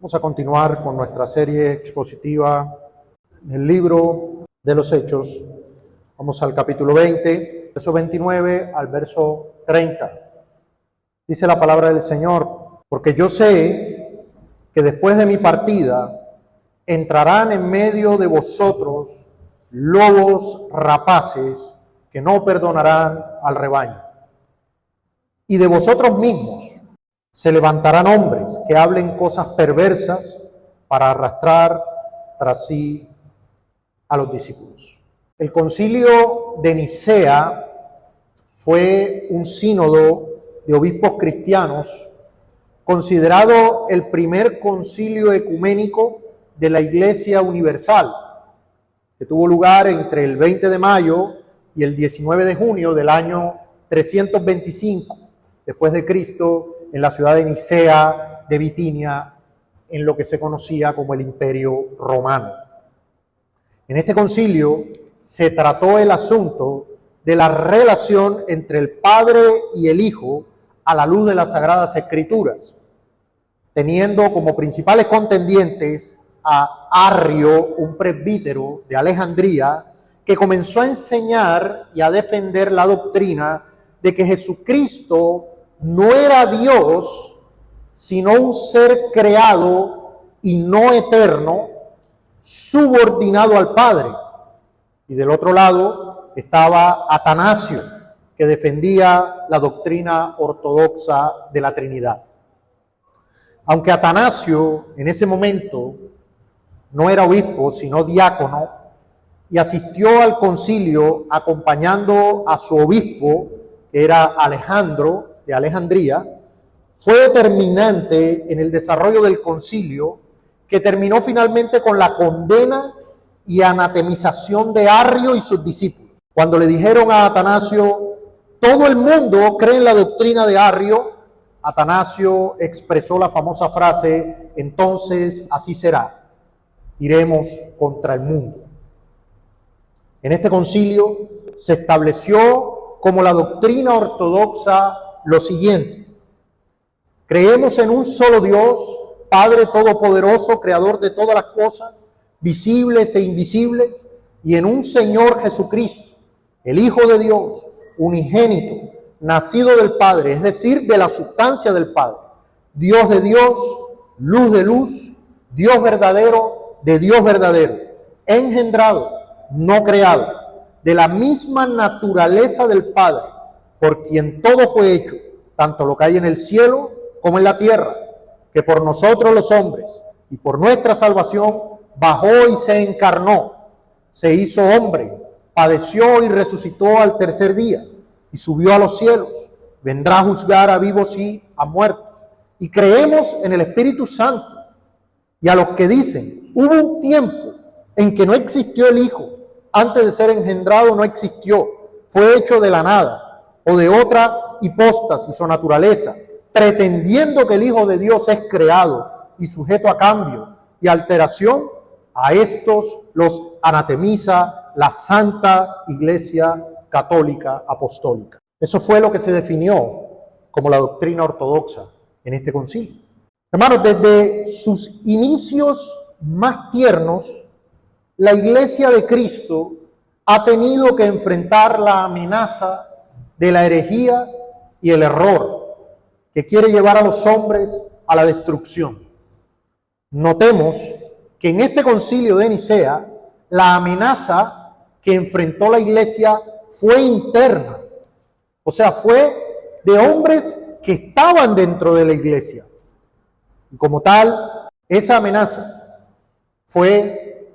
Vamos a continuar con nuestra serie expositiva en el libro de los Hechos. Vamos al capítulo 20, verso 29 al verso 30. Dice la palabra del Señor: porque yo sé que después de mi partida entrarán en medio de vosotros lobos rapaces que no perdonarán al rebaño. Y de vosotros mismos se levantarán hombres que hablen cosas perversas para arrastrar tras sí a los discípulos. El concilio de Nicea fue un sínodo de obispos cristianos, considerado el primer concilio ecuménico de la Iglesia Universal, que tuvo lugar entre el 20 de mayo y el 19 de junio del año 325 después de Cristo, en la ciudad de Nicea de Bitinia, en lo que se conocía como el Imperio Romano. En este concilio se trató el asunto de la relación entre el Padre y el Hijo a la luz de las Sagradas Escrituras, teniendo como principales contendientes a Arrio, un presbítero de Alejandría, que comenzó a enseñar y a defender la doctrina de que Jesucristo no era Dios, sino un ser creado y no eterno, subordinado al Padre. Y del otro lado estaba Atanasio, que defendía la doctrina ortodoxa de la Trinidad. Aunque Atanasio en ese momento no era obispo, sino diácono, y asistió al concilio acompañando a su obispo, que era Alejandro de Alejandría, fue determinante en el desarrollo del concilio, que terminó finalmente con la condena y anatemización de Arrio y sus discípulos. Cuando le dijeron a Atanasio: todo el mundo cree en la doctrina de Arrio, Atanasio expresó la famosa frase: entonces así será, iremos contra el mundo. En este concilio se estableció como la doctrina ortodoxa lo siguiente: creemos en un solo Dios, Padre Todopoderoso, Creador de todas las cosas, visibles e invisibles, y en un Señor Jesucristo, el Hijo de Dios, unigénito, nacido del Padre, es decir, de la sustancia del Padre, Dios de Dios, luz de luz, Dios verdadero de Dios verdadero, engendrado, no creado, de la misma naturaleza del Padre, por quien todo fue hecho, tanto lo que hay en el cielo como en la tierra, que por nosotros los hombres y por nuestra salvación bajó y se encarnó, se hizo hombre, padeció y resucitó al tercer día, y subió a los cielos, vendrá a juzgar a vivos y a muertos. Y creemos en el Espíritu Santo, y a los que dicen: hubo un tiempo en que no existió el Hijo, antes de ser engendrado no existió, fue hecho de la nada, o de otra hipóstasis o naturaleza, pretendiendo que el Hijo de Dios es creado y sujeto a cambio y alteración, a estos los anatemiza la Santa Iglesia Católica Apostólica. Eso fue lo que se definió como la doctrina ortodoxa en este concilio. Hermanos, desde sus inicios más tiernos, la Iglesia de Cristo ha tenido que enfrentar la amenaza de la herejía y el error que quiere llevar a los hombres a la destrucción. Notemos que en este concilio de Nicea, la amenaza que enfrentó la Iglesia fue interna, o sea, fue de hombres que estaban dentro de la Iglesia. Y como tal, esa amenaza fue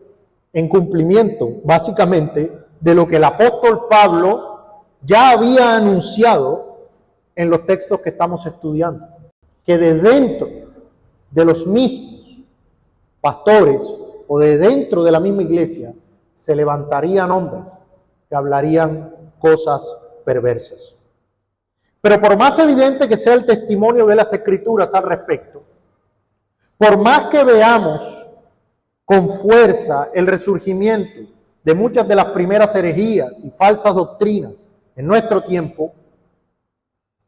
en cumplimiento, básicamente, de lo que el apóstol Pablo ya había anunciado en los textos que estamos estudiando, que de dentro de los mismos pastores o de dentro de la misma iglesia se levantarían hombres que hablarían cosas perversas. Pero por más evidente que sea el testimonio de las Escrituras al respecto, por más que veamos con fuerza el resurgimiento de muchas de las primeras herejías y falsas doctrinas en nuestro tiempo,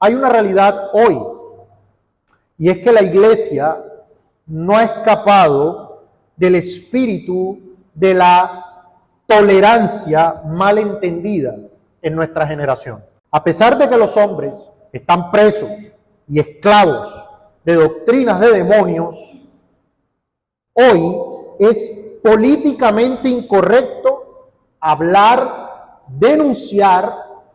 hay una realidad hoy, y es que la iglesia no ha escapado del espíritu de la tolerancia mal entendida en nuestra generación. A pesar de que los hombres están presos y esclavos de doctrinas de demonios, hoy es políticamente incorrecto hablar, denunciar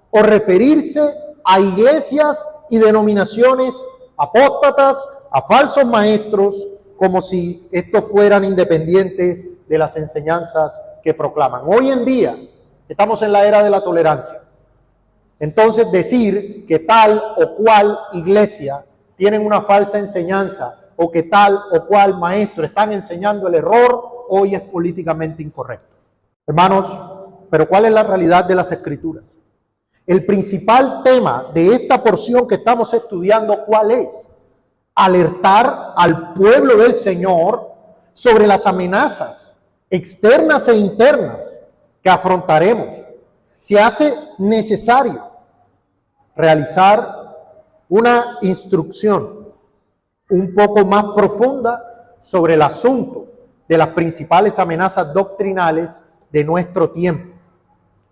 o referirse a iglesias y denominaciones apóstatas, a falsos maestros, como si estos fueran independientes de las enseñanzas que proclaman. Hoy en día estamos en la era de la tolerancia. Entonces, decir que tal o cual iglesia tienen una falsa enseñanza o que tal o cual maestro están enseñando el error, hoy es políticamente incorrecto. Hermanos, pero ¿cuál es la realidad de las Escrituras? El principal tema de esta porción que estamos estudiando, ¿cuál es? Alertar al pueblo del Señor sobre las amenazas externas e internas que afrontaremos. Se hace necesario realizar una instrucción un poco más profunda sobre el asunto de las principales amenazas doctrinales de nuestro tiempo,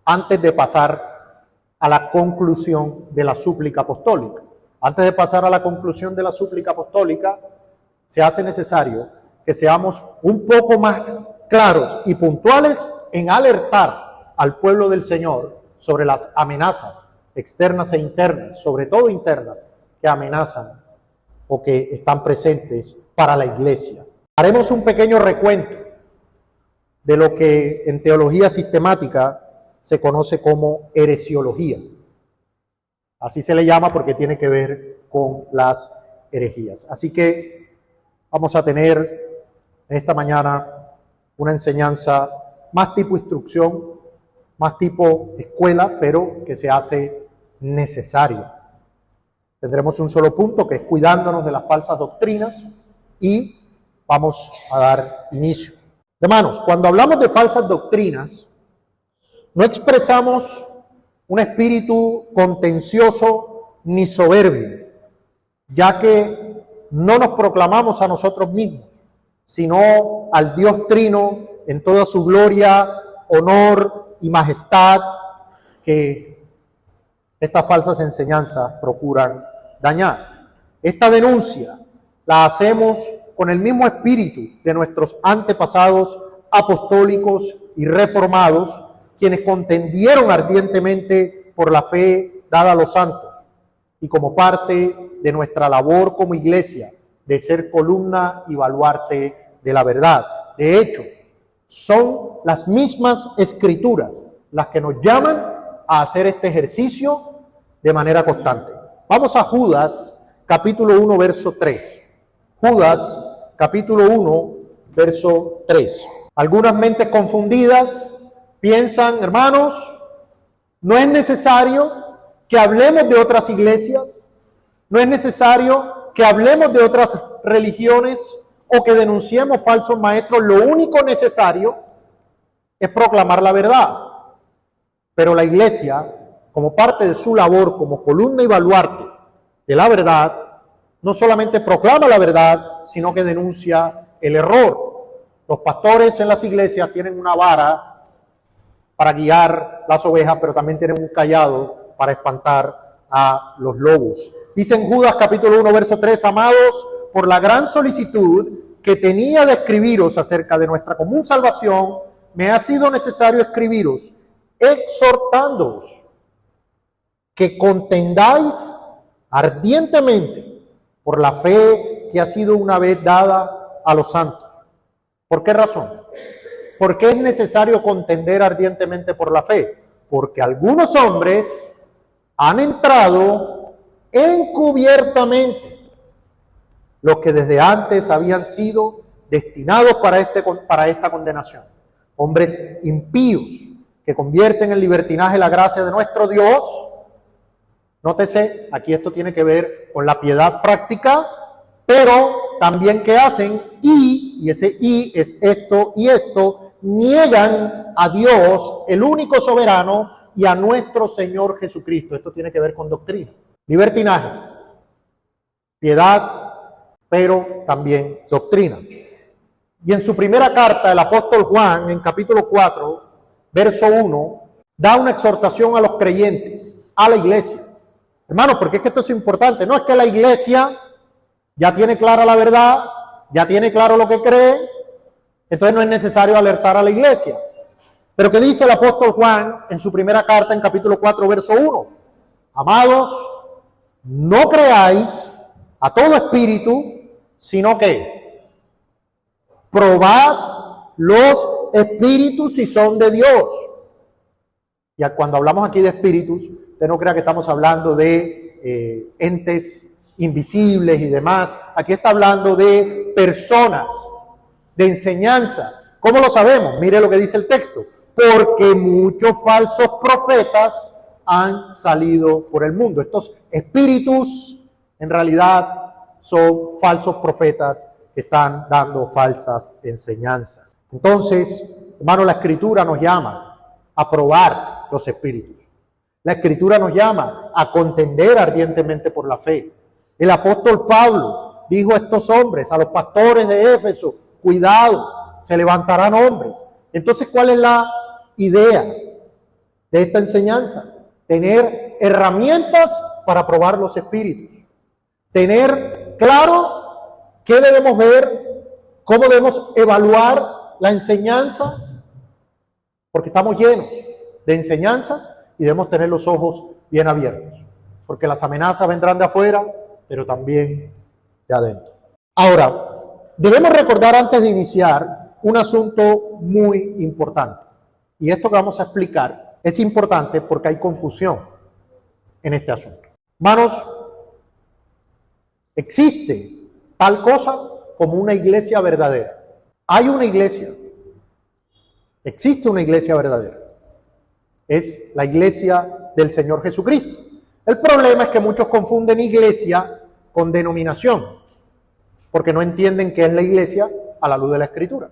antes de pasar a la conclusión de la súplica apostólica. Antes de pasar a la conclusión de la súplica apostólica, se hace necesario que seamos un poco más claros y puntuales en alertar al pueblo del Señor sobre las amenazas externas e internas, sobre todo internas, que amenazan o que están presentes para la iglesia. Haremos un pequeño recuento de lo que en teología sistemática se conoce como heresiología. Así se le llama porque tiene que ver con las herejías. Así que vamos a tener en esta mañana una enseñanza más tipo instrucción, más tipo escuela, pero que se hace necesaria. Tendremos un solo punto, que es cuidándonos de las falsas doctrinas, y vamos a dar inicio. Hermanos, cuando hablamos de falsas doctrinas, no expresamos un espíritu contencioso ni soberbio, ya que no nos proclamamos a nosotros mismos, sino al Dios Trino en toda su gloria, honor y majestad, que estas falsas enseñanzas procuran dañar. Esta denuncia la hacemos con el mismo espíritu de nuestros antepasados apostólicos y reformados, quienes contendieron ardientemente por la fe dada a los santos, y como parte de nuestra labor como iglesia de ser columna y baluarte de la verdad. De hecho, son las mismas Escrituras las que nos llaman a hacer este ejercicio de manera constante. Vamos a Judas, capítulo 1, verso 3. Judas, capítulo 1, verso 3. Algunas mentes confundidas piensan, hermanos, no es necesario que hablemos de otras iglesias, no es necesario que hablemos de otras religiones o que denunciemos falsos maestros. Lo único necesario es proclamar la verdad. Pero la iglesia, como parte de su labor como columna y baluarte de la verdad, no solamente proclama la verdad, sino que denuncia el error. Los pastores en las iglesias tienen una vara para guiar las ovejas, pero también tienen un cayado para espantar a los lobos. Dice en Judas capítulo 1, verso 3, amados, por la gran solicitud que tenía de escribiros acerca de nuestra común salvación, me ha sido necesario escribiros, exhortándoos que contendáis ardientemente por la fe que ha sido una vez dada a los santos. ¿Por qué razón? ¿Por qué es necesario contender ardientemente por la fe? Porque algunos hombres han entrado encubiertamente, los que desde antes habían sido destinados para esta condenación. Hombres impíos que convierten en libertinaje la gracia de nuestro Dios. Nótese, aquí esto tiene que ver con la piedad práctica, pero también ¿qué hacen? Y ese y es esto y esto, niegan a Dios, el único soberano, y a nuestro Señor Jesucristo. Esto tiene que ver con doctrina. Libertinaje, piedad pero también doctrina. Y en su primera carta, el apóstol Juan, en capítulo 4, verso 1, da una exhortación a los creyentes, a la iglesia. Hermanos, porque es que esto es importante. No es que la iglesia ya tiene clara la verdad, ya tiene claro lo que cree, entonces no es necesario alertar a la iglesia. Pero ¿qué dice el apóstol Juan en su primera carta, en capítulo 4, verso 1? Amados, no creáis a todo espíritu, sino que probad los espíritus si son de Dios. Y cuando hablamos aquí de espíritus, usted no crea que estamos hablando de entes invisibles y demás. Aquí está hablando de personas, de enseñanza. ¿Cómo lo sabemos? Mire lo que dice el texto. Porque muchos falsos profetas han salido por el mundo. Estos espíritus en realidad son falsos profetas que están dando falsas enseñanzas. Entonces, hermano, la Escritura nos llama a probar los espíritus. La Escritura nos llama a contender ardientemente por la fe. El apóstol Pablo dijo a estos hombres, a los pastores de Éfeso, cuidado, se levantarán hombres. Entonces, ¿cuál es la idea de esta enseñanza? Tener herramientas para probar los espíritus. Tener claro qué debemos ver, cómo debemos evaluar la enseñanza, porque estamos llenos de enseñanzas y debemos tener los ojos bien abiertos, porque las amenazas vendrán de afuera, pero también de adentro. Ahora, debemos recordar antes de iniciar un asunto muy importante, y esto que vamos a explicar es importante porque hay confusión en este asunto. Hermanos, existe tal cosa como una iglesia verdadera. Hay una iglesia. Existe una iglesia verdadera. Es la iglesia del Señor Jesucristo. El problema es que muchos confunden iglesia con denominación, porque no entienden qué es la iglesia a la luz de la Escritura.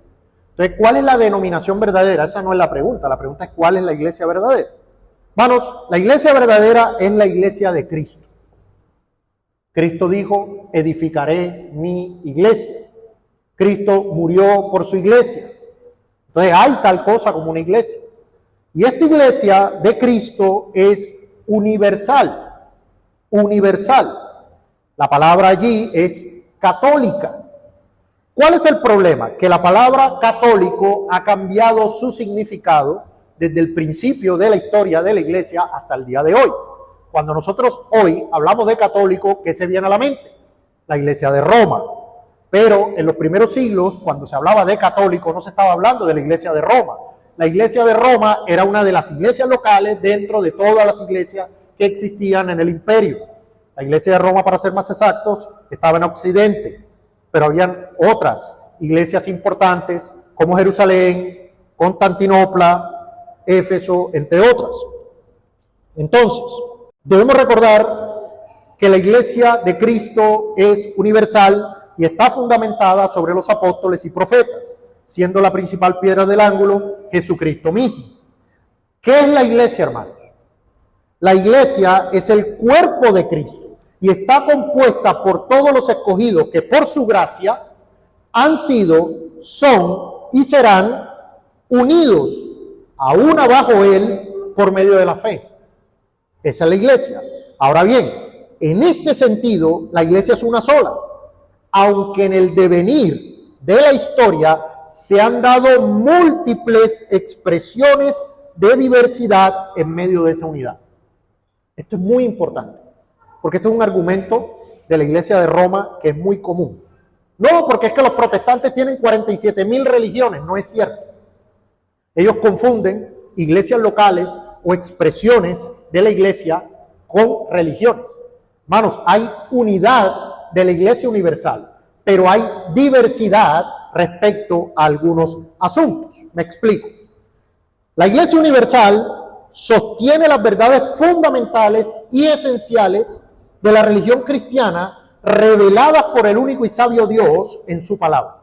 Entonces, ¿cuál es la denominación verdadera? Esa no es la pregunta es ¿cuál es la iglesia verdadera? Hermanos, la iglesia verdadera es la iglesia de Cristo. Cristo dijo, edificaré mi iglesia. Cristo murió por su iglesia. Entonces hay tal cosa como una iglesia. Y esta iglesia de Cristo es universal. Universal. La palabra allí es católica. ¿Cuál es el problema? Que la palabra católico ha cambiado su significado desde el principio de la historia de la iglesia hasta el día de hoy. Cuando nosotros hoy hablamos de católico, ¿qué se viene a la mente? La iglesia de Roma. Pero en los primeros siglos, cuando se hablaba de católico, no se estaba hablando de la iglesia de Roma. La iglesia de Roma era una de las iglesias locales dentro de todas las iglesias que existían en el imperio. La iglesia de Roma, para ser más exactos, estaba en Occidente, pero habían otras iglesias importantes como Jerusalén, Constantinopla, Éfeso, entre otras. Entonces, debemos recordar que la iglesia de Cristo es universal y está fundamentada sobre los apóstoles y profetas, siendo la principal piedra del ángulo Jesucristo mismo. ¿Qué es la iglesia, hermanos? La iglesia es el cuerpo de Cristo y está compuesta por todos los escogidos que por su gracia han sido, son y serán unidos a una bajo Él por medio de la fe. Esa es la iglesia. Ahora bien, en este sentido, la iglesia es una sola, aunque en el devenir de la historia se han dado múltiples expresiones de diversidad en medio de esa unidad. Esto es muy importante, porque esto es un argumento de la iglesia de Roma que es muy común. No, porque es que los protestantes tienen 47,000 religiones, no es cierto. Ellos confunden iglesias locales o expresiones de la iglesia con religiones. Hermanos, hay unidad de la iglesia universal, pero hay diversidad respecto a algunos asuntos. Me explico. La iglesia universal sostiene las verdades fundamentales y esenciales de la religión cristiana reveladas por el único y sabio Dios en su palabra.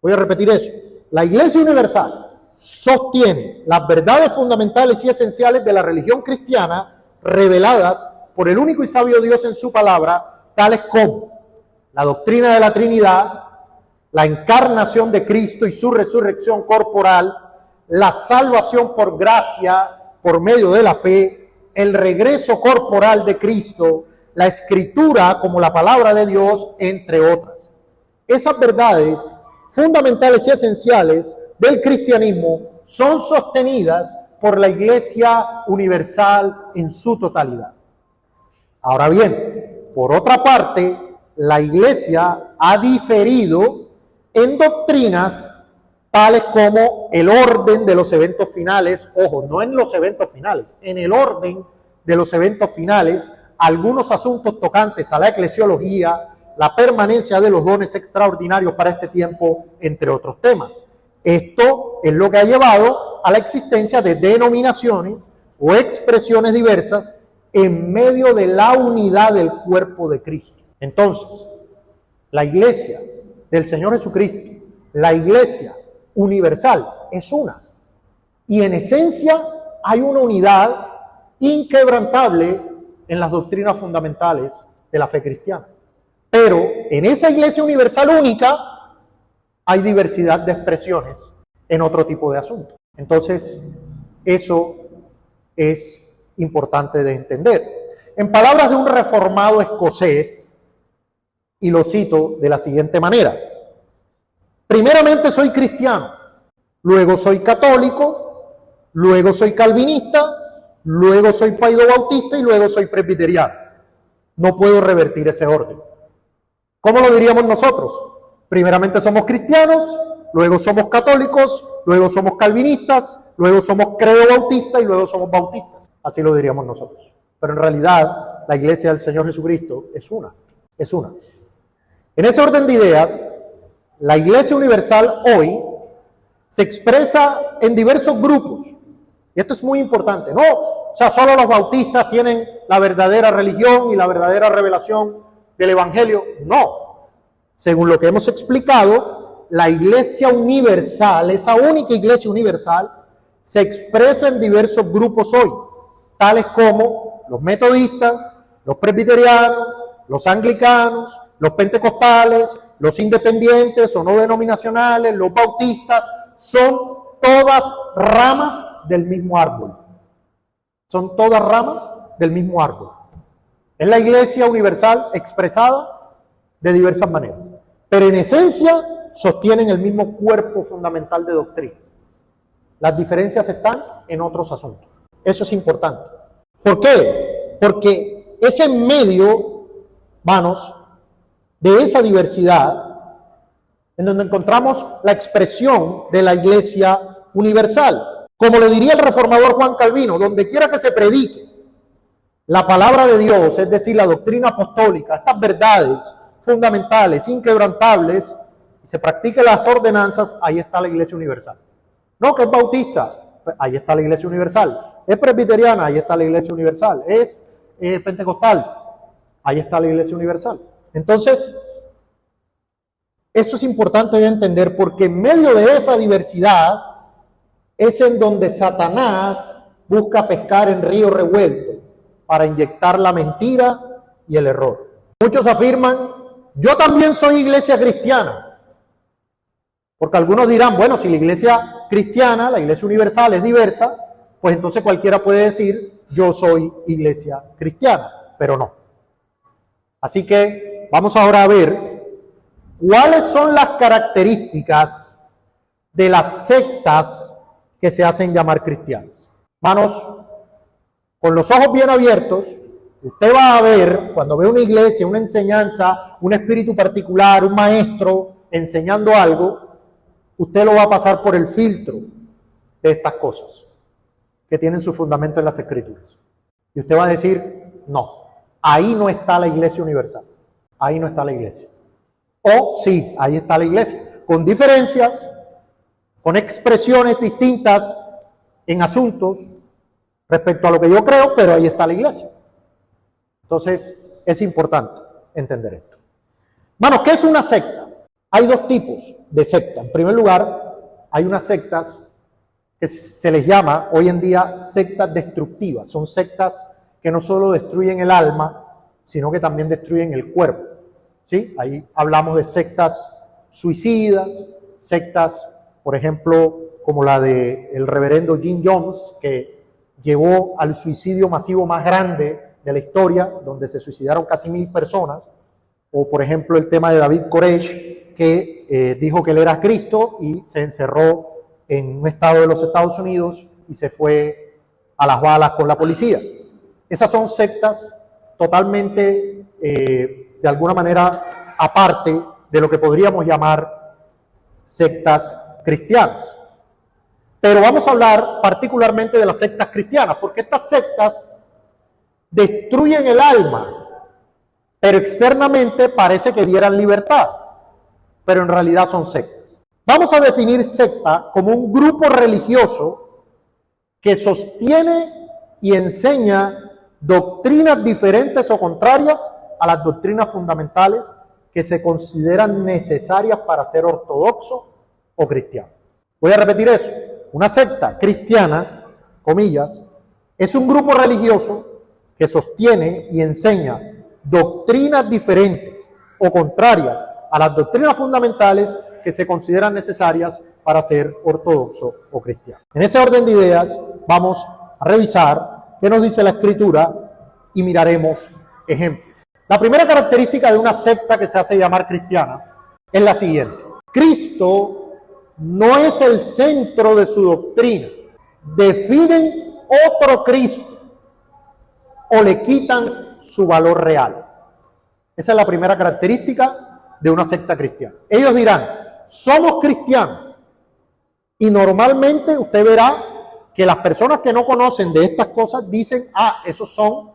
Voy a repetir eso. La iglesia universal sostiene las verdades fundamentales y esenciales de la religión cristiana reveladas por el único y sabio Dios en su palabra, tales como la doctrina de la Trinidad, la encarnación de Cristo y su resurrección corporal, la salvación por gracia por medio de la fe, el regreso corporal de Cristo, la Escritura como la palabra de Dios, entre otras. Esas verdades fundamentales y esenciales del cristianismo son sostenidas por la Iglesia universal en su totalidad. Ahora bien, por otra parte, la Iglesia ha diferido en doctrinas tales como el orden de los eventos finales, ojo, no en los eventos finales, en el orden de los eventos finales, algunos asuntos tocantes a la eclesiología, la permanencia de los dones extraordinarios para este tiempo, entre otros temas. Esto es lo que ha llevado a la existencia de denominaciones o expresiones diversas en medio de la unidad del cuerpo de Cristo. Entonces, la Iglesia del Señor Jesucristo, la Iglesia universal, es una. Y en esencia hay una unidad inquebrantable en las doctrinas fundamentales de la fe cristiana. Pero en esa Iglesia universal única hay diversidad de expresiones en otro tipo de asuntos. Entonces, eso es importante de entender. En palabras de un reformado escocés, y lo cito de la siguiente manera: primeramente soy cristiano, luego soy católico, luego soy calvinista, luego soy paido-bautista y luego soy presbiteriano. No puedo revertir ese orden. ¿Cómo lo diríamos nosotros? Primeramente somos cristianos, luego somos católicos, luego somos calvinistas, luego somos credo-bautistas y luego somos bautistas. Así lo diríamos nosotros. Pero en realidad la Iglesia del Señor Jesucristo es una. Es una. En ese orden de ideas, la Iglesia universal hoy se expresa en diversos grupos. Y esto es muy importante. No, o sea, solo los bautistas tienen la verdadera religión y la verdadera revelación del Evangelio. No. Según lo que hemos explicado, la Iglesia universal, esa única Iglesia universal, se expresa en diversos grupos hoy, tales como los metodistas, los presbiterianos, los anglicanos, los pentecostales, los independientes o no denominacionales, los bautistas. Son todas ramas del mismo árbol. Son todas ramas del mismo árbol. Es la Iglesia universal expresada de diversas maneras, pero en esencia sostienen el mismo cuerpo fundamental de doctrina. Las diferencias están en otros asuntos. Eso es importante. ¿Por qué? Porque es en medio, hermanos, de esa diversidad en donde encontramos la expresión de la Iglesia universal. Como le diría el reformador Juan Calvino, donde quiera que se predique la palabra de Dios, es decir, la doctrina apostólica, estas verdades fundamentales, inquebrantables, y se practiquen las ordenanzas, ahí está la Iglesia universal. No, que es bautista, pues ahí está la Iglesia universal. Es presbiteriana, ahí está la Iglesia universal. Es pentecostal, ahí está la Iglesia universal. Entonces, eso es importante de entender, porque en medio de esa diversidad es en donde Satanás busca pescar en río revuelto para inyectar la mentira y el error. Muchos afirman: yo también soy iglesia cristiana. Porque algunos dirán, bueno, si la iglesia cristiana, la iglesia universal es diversa, pues entonces cualquiera puede decir, yo soy iglesia cristiana, pero no. Así que vamos ahora a ver cuáles son las características de las sectas que se hacen llamar cristianos. Hermanos, con los ojos bien abiertos, usted va a ver, cuando ve una iglesia, una enseñanza, un espíritu particular, un maestro enseñando algo, usted lo va a pasar por el filtro de estas cosas que tienen su fundamento en las Escrituras. Y usted va a decir, no, ahí no está la Iglesia universal, ahí no está la iglesia. O sí, ahí está la iglesia, con diferencias, con expresiones distintas en asuntos respecto a lo que yo creo, pero ahí está la iglesia. Entonces, es importante entender esto. Hermanos, ¿qué es una secta? Hay dos tipos de secta. En primer lugar, hay unas sectas que se les llama hoy en día sectas destructivas. Son sectas que no solo destruyen el alma, sino que también destruyen el cuerpo. ¿sí? Ahí hablamos de sectas suicidas, sectas, por ejemplo, como la del reverendo Jim Jones, que llevó al suicidio masivo más grande de la historia, donde se suicidaron casi 1000 personas, o por ejemplo el tema de David Koresh, que dijo que él era Cristo y se encerró en un estado de los Estados Unidos y se fue a las balas con la policía. Esas son sectas totalmente, de alguna manera, aparte de lo que podríamos llamar sectas cristianas. Pero vamos a hablar particularmente de las sectas cristianas, porque estas sectas destruyen el alma, pero externamente parece que dieran libertad, pero en realidad son sectas. Vamos a definir secta como un grupo religioso que sostiene y enseña doctrinas diferentes o contrarias a las doctrinas fundamentales que se consideran necesarias para ser ortodoxo o cristiano. Voy a repetir eso. Una secta cristiana, comillas, es un grupo religioso que sostiene y enseña doctrinas diferentes o contrarias a las doctrinas fundamentales que se consideran necesarias para ser ortodoxo o cristiano. En ese orden de ideas vamos a revisar qué nos dice la Escritura y miraremos ejemplos. La primera característica de una secta que se hace llamar cristiana es la siguiente. Cristo no es el centro de su doctrina. Definen otro Cristo o le quitan su valor real. Esa es la primera característica de una secta cristiana. Ellos dirán, somos cristianos. Y normalmente usted verá que las personas que no conocen de estas cosas dicen, esos son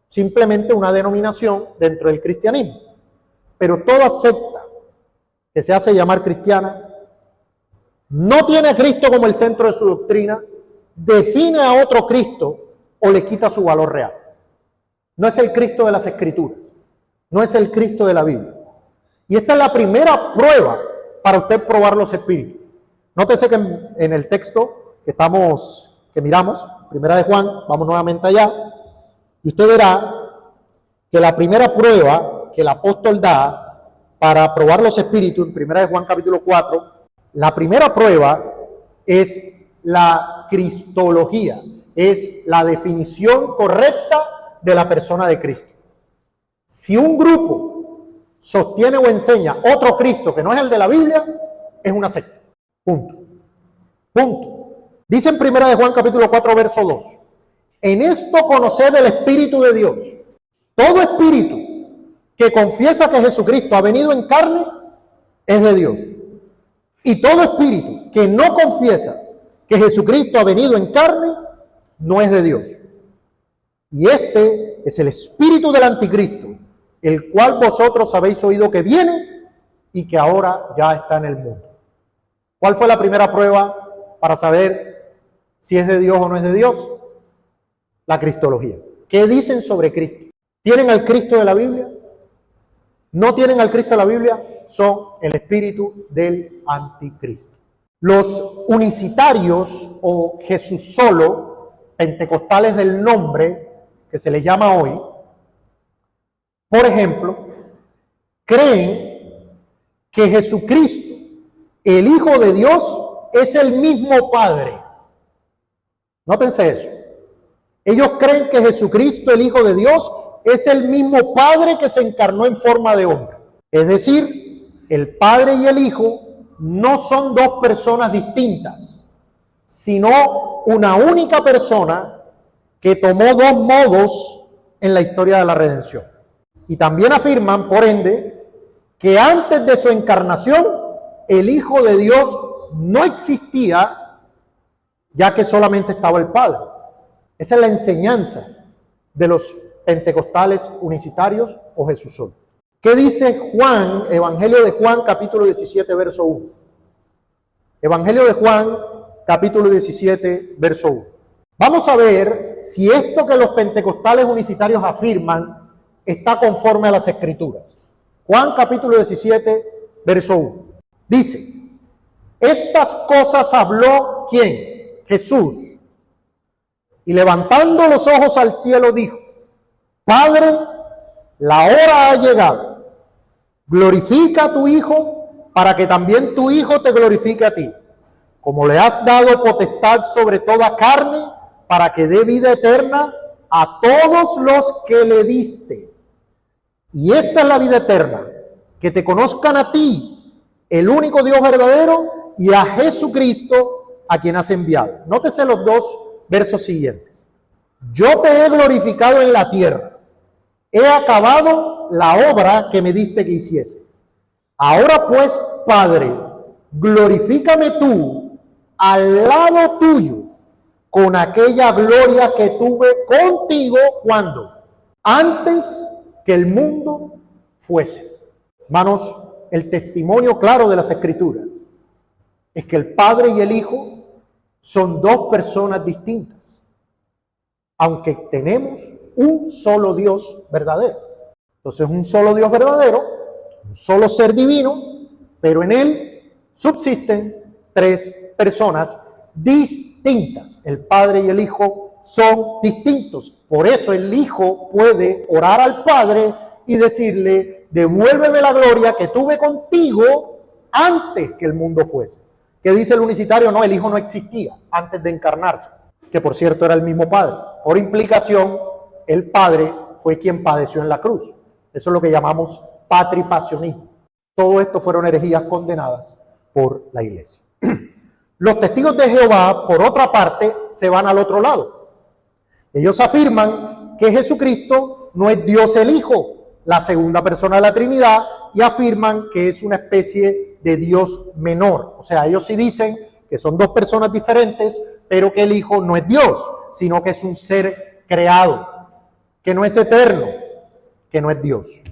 simplemente una denominación dentro del cristianismo. Pero toda secta que se hace llamar cristiana no tiene a Cristo como el centro de su doctrina, define a otro Cristo o le quita su valor real. No es el Cristo de las Escrituras, no es el Cristo de la Biblia. Y esta es la primera prueba para usted probar los espíritus. Nótese que en el texto que miramos, Primera de Juan, vamos nuevamente allá, y usted verá que la primera prueba que el apóstol da para probar los espíritus, en Primera de Juan capítulo 4, la primera prueba es la cristología, es la definición correcta de la persona de Cristo. Si un grupo sostiene o enseña otro Cristo que no es el de la Biblia, es una secta. Punto. Dice en Primera de Juan capítulo 4 verso 2, en esto conoced el Espíritu de Dios. Todo espíritu que confiesa que Jesucristo ha venido en carne es de Dios. Y todo espíritu que no confiesa que Jesucristo ha venido en carne, no es de Dios. Y este es el espíritu del anticristo, el cual vosotros habéis oído que viene y que ahora ya está en el mundo. ¿Cuál fue la primera prueba para saber si es de Dios o no es de Dios? La cristología. ¿Qué dicen sobre Cristo? ¿Tienen al Cristo de la Biblia? ¿No tienen al Cristo de la Biblia? Son el espíritu del anticristo. Los unicitarios o Jesús solo, pentecostales del nombre que se les llama hoy, por ejemplo, creen que Jesucristo, el Hijo de Dios, es el mismo Padre. Nótense eso. Ellos creen que Jesucristo, el Hijo de Dios, es el mismo Padre que se encarnó en forma de hombre. Es decir, el Padre y el Hijo no son dos personas distintas, sino una única persona que tomó dos modos en la historia de la redención. Y también afirman, por ende, que antes de su encarnación, el Hijo de Dios no existía, ya que solamente estaba el Padre. Esa es la enseñanza de los pentecostales unicitarios o Jesús solo. ¿Qué dice Juan, Evangelio de Juan, capítulo 17, verso 1? Evangelio de Juan, capítulo 17, verso 1. Vamos a ver si esto que los pentecostales unicitarios afirman está conforme a las Escrituras. Juan, capítulo 17, verso 1. Dice, estas cosas habló, ¿quién? Jesús. Y levantando los ojos al cielo dijo, Padre, la hora ha llegado. glorifica a tu Hijo para que también tu Hijo te glorifique a ti, como le has dado potestad sobre toda carne, para que dé vida eterna a todos los que le diste. Y esta es la vida eterna, que te conozcan a ti, el único Dios verdadero, y a Jesucristo, a quien has enviado. Nótese los dos versos siguientes. Yo te he glorificado en la tierra, he acabado la obra que me diste que hiciese. Ahora pues, Padre, glorifícame tú al lado tuyo con aquella gloria que tuve contigo cuando antes que el mundo fuese. Hermanos, el testimonio claro de las Escrituras es que el Padre y el Hijo son dos personas distintas, aunque tenemos un solo Dios verdadero. Entonces, un solo Dios verdadero, un solo ser divino, pero en él subsisten tres personas distintas. El Padre y el Hijo son distintos. Por eso el Hijo puede orar al Padre y decirle: devuélveme la gloria que tuve contigo antes que el mundo fuese. ¿Qué dice el unicitario? No, el Hijo no existía antes de encarnarse, que por cierto era el mismo Padre. Por implicación, el Padre fue quien padeció en la cruz. Eso es lo que llamamos patripasionismo. Todo esto fueron herejías condenadas por la Iglesia. Los testigos de Jehová, por otra parte, se van al otro lado. Ellos afirman que Jesucristo no es Dios el Hijo, la segunda persona de la Trinidad, y afirman que es una especie de Dios menor. O sea, ellos sí dicen que son dos personas diferentes, pero que el Hijo no es Dios, sino que es un ser creado, que no es eterno, que no es Dios.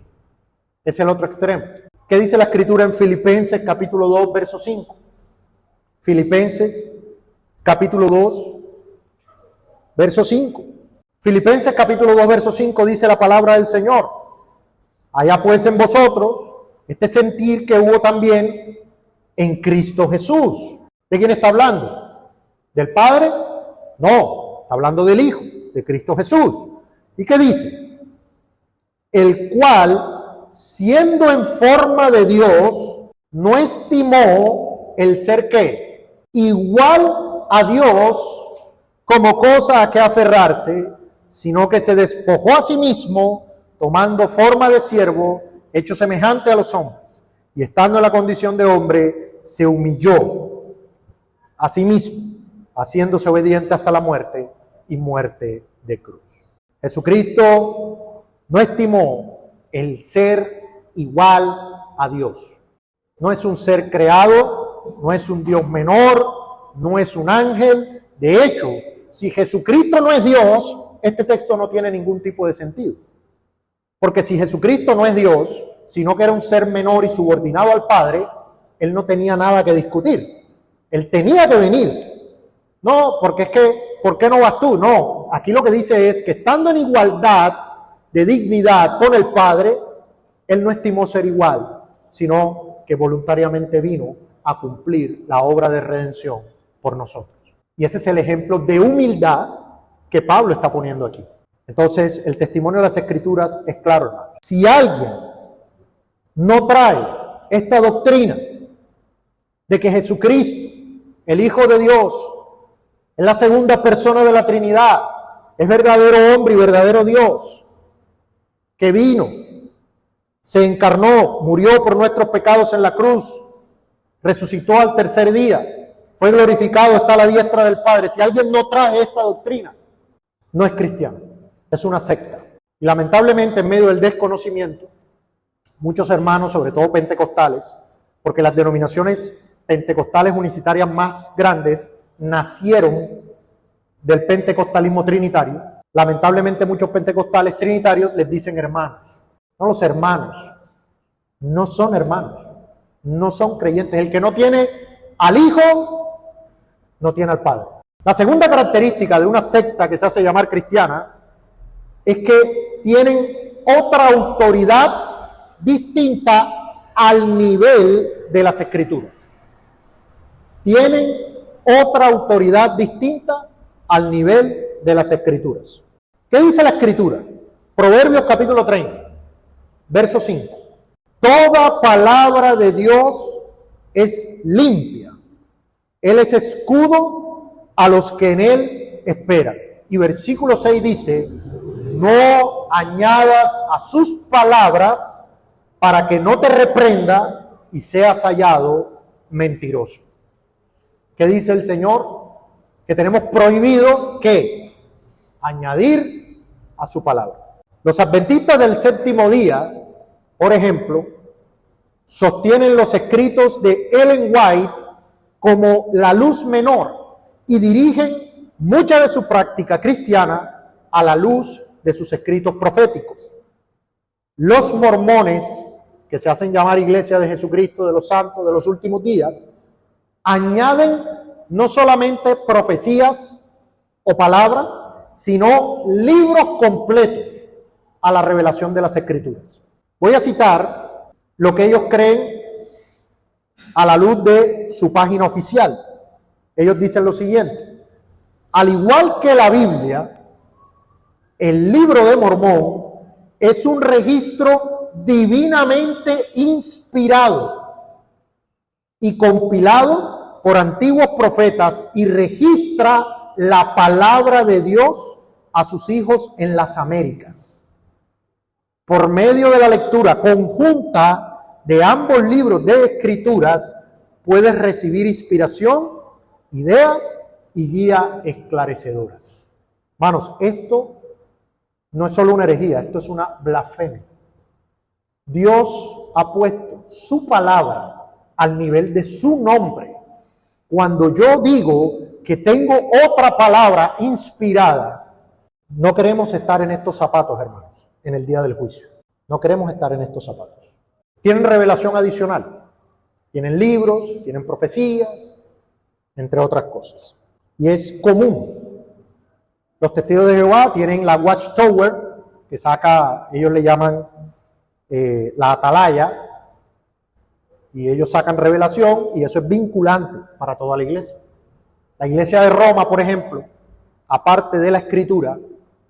Es el otro extremo. ¿Qué dice la Escritura en Filipenses capítulo 2, verso 5? Filipenses capítulo 2, verso 5. Filipenses capítulo 2, verso 5 dice la palabra del Señor: allá pues en vosotros este sentir que hubo también en Cristo Jesús. ¿De quién está hablando? ¿Del Padre? No, está hablando del Hijo, de Cristo Jesús. ¿Y qué dice? El cual, siendo en forma de Dios, no estimó el ser ¿qué? Igual a Dios como cosa a que aferrarse, sino que se despojó a sí mismo, tomando forma de siervo, hecho semejante a los hombres, y estando en la condición de hombre, se humilló a sí mismo, haciéndose obediente hasta la muerte, y muerte de cruz. Jesucristo no estimó el ser igual a Dios. No es un ser creado, no es un Dios menor, no es un ángel. De hecho, si Jesucristo no es Dios, este texto no tiene ningún tipo de sentido. Porque si Jesucristo no es Dios, sino que era un ser menor y subordinado al Padre, Él no tenía nada que discutir. Él tenía que venir. No, porque es que, ¿por qué no vas tú? No, aquí lo que dice es que estando en igualdad de dignidad con el Padre, Él no estimó ser igual, sino que voluntariamente vino a cumplir la obra de redención por nosotros. Y ese es el ejemplo de humildad que Pablo está poniendo aquí. Entonces, el testimonio de las Escrituras es claro, hermano. Si alguien no trae esta doctrina de que Jesucristo, el Hijo de Dios, es la segunda persona de la Trinidad, es verdadero hombre y verdadero Dios, que vino, se encarnó, murió por nuestros pecados en la cruz, resucitó al tercer día, fue glorificado, está a la diestra del Padre. Si alguien no trae esta doctrina, no es cristiano, es una secta. Y lamentablemente, en medio del desconocimiento, muchos hermanos, sobre todo pentecostales, porque las denominaciones pentecostales unicitarias más grandes nacieron del pentecostalismo trinitario. Lamentablemente, muchos pentecostales trinitarios les dicen hermanos. No, los hermanos no son hermanos, no son creyentes. El que no tiene al Hijo, no tiene al Padre. La segunda característica de una secta que se hace llamar cristiana es que tienen otra autoridad distinta al nivel de las Escrituras. Tienen otra autoridad distinta al nivel de las Escrituras. ¿Qué dice la Escritura? Proverbios capítulo 30, verso 5. Toda palabra de Dios es limpia. Él es escudo a los que en Él esperan. Y versículo 6 dice, no añadas a sus palabras para que no te reprenda y seas hallado mentiroso. ¿Qué dice el Señor? Que tenemos prohibido ¿qué? Añadir a su palabra. Los adventistas del séptimo día, por ejemplo, sostienen los escritos de Ellen White como la luz menor y dirigen mucha de su práctica cristiana a la luz de sus escritos proféticos. Los mormones, que se hacen llamar Iglesia de Jesucristo de los Santos de los Últimos Días, añaden no solamente profecías o palabras, sino libros completos a la revelación de las Escrituras. Voy a citar lo que ellos creen a la luz de su página oficial. Ellos dicen lo siguiente: al igual que la Biblia, el libro de Mormón es un registro divinamente inspirado y compilado por antiguos profetas y registra la palabra de Dios a sus hijos en las Américas. Por medio de la lectura conjunta de ambos libros de escrituras, puedes recibir inspiración, ideas y guía esclarecedoras. Hermanos, esto no es solo una herejía, esto es una blasfemia. Dios ha puesto su palabra al nivel de su nombre. Cuando yo digo que tengo otra palabra inspirada, no queremos estar en estos zapatos, hermanos, en el día del juicio. No queremos estar en estos zapatos. Tienen revelación adicional. Tienen libros, tienen profecías, entre otras cosas. Y es común. Los testigos de Jehová tienen la Watchtower, que saca, ellos le llaman la atalaya, y ellos sacan revelación, y eso es vinculante para toda la iglesia. La iglesia de Roma, por ejemplo, aparte de la escritura,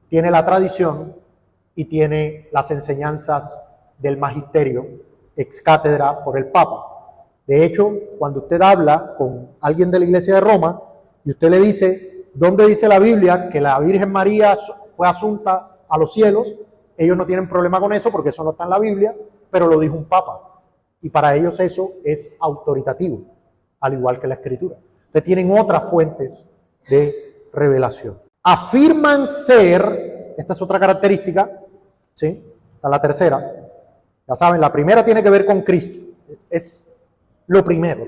tiene la tradición y tiene las enseñanzas del magisterio ex cátedra por el Papa. De hecho, cuando usted habla con alguien de la iglesia de Roma y usted le dice, ¿dónde dice la Biblia que la Virgen María fue asunta a los cielos? Ellos no tienen problema con eso porque eso no está en la Biblia, pero lo dijo un Papa. Y para ellos eso es autoritativo, al igual que la Escritura. Entonces tienen otras fuentes de revelación. Afirman ser, esta es otra característica, ¿sí? Esta es la tercera. Ya saben, la primera tiene que ver con Cristo. Es lo primero,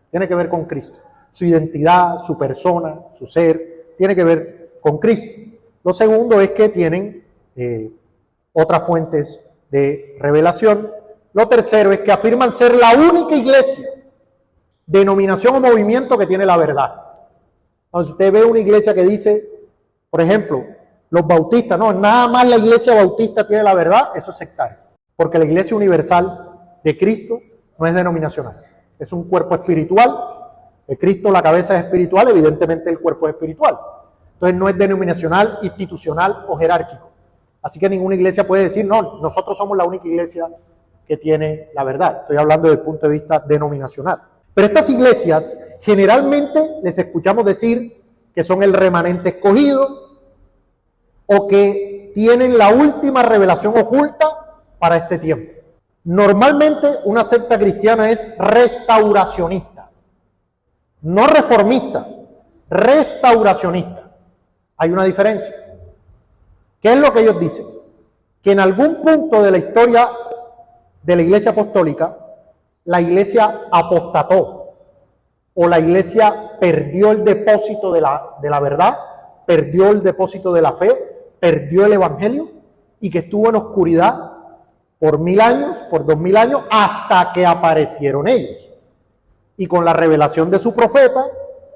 tiene que ver con Cristo. Su identidad, su persona, su ser, tiene que ver con Cristo. Lo segundo es que tienen otras fuentes de revelación. Lo tercero es que afirman ser la única iglesia, denominación o movimiento que tiene la verdad. Entonces usted ve una iglesia que dice, por ejemplo, los bautistas, no, nada más la iglesia bautista tiene la verdad, eso es sectario. Porque la iglesia universal de Cristo no es denominacional, es un cuerpo espiritual. De Cristo la cabeza es espiritual, evidentemente el cuerpo es espiritual. Entonces no es denominacional, institucional o jerárquico. Así que ninguna iglesia puede decir, no, nosotros somos la única iglesia que tiene la verdad. Estoy hablando desde el punto de vista denominacional. Pero estas iglesias generalmente les escuchamos decir que son el remanente escogido o que tienen la última revelación oculta para este tiempo. Normalmente una secta cristiana es restauracionista, no reformista, restauracionista. Hay una diferencia. ¿Qué es lo que ellos dicen? Que en algún punto de la historia de la iglesia apostólica, la iglesia apostató o la iglesia perdió el depósito de la verdad, perdió el depósito de la fe, perdió el evangelio y que estuvo en oscuridad por 1000 años, por 2000 años, hasta que aparecieron ellos. Y con la revelación de su profeta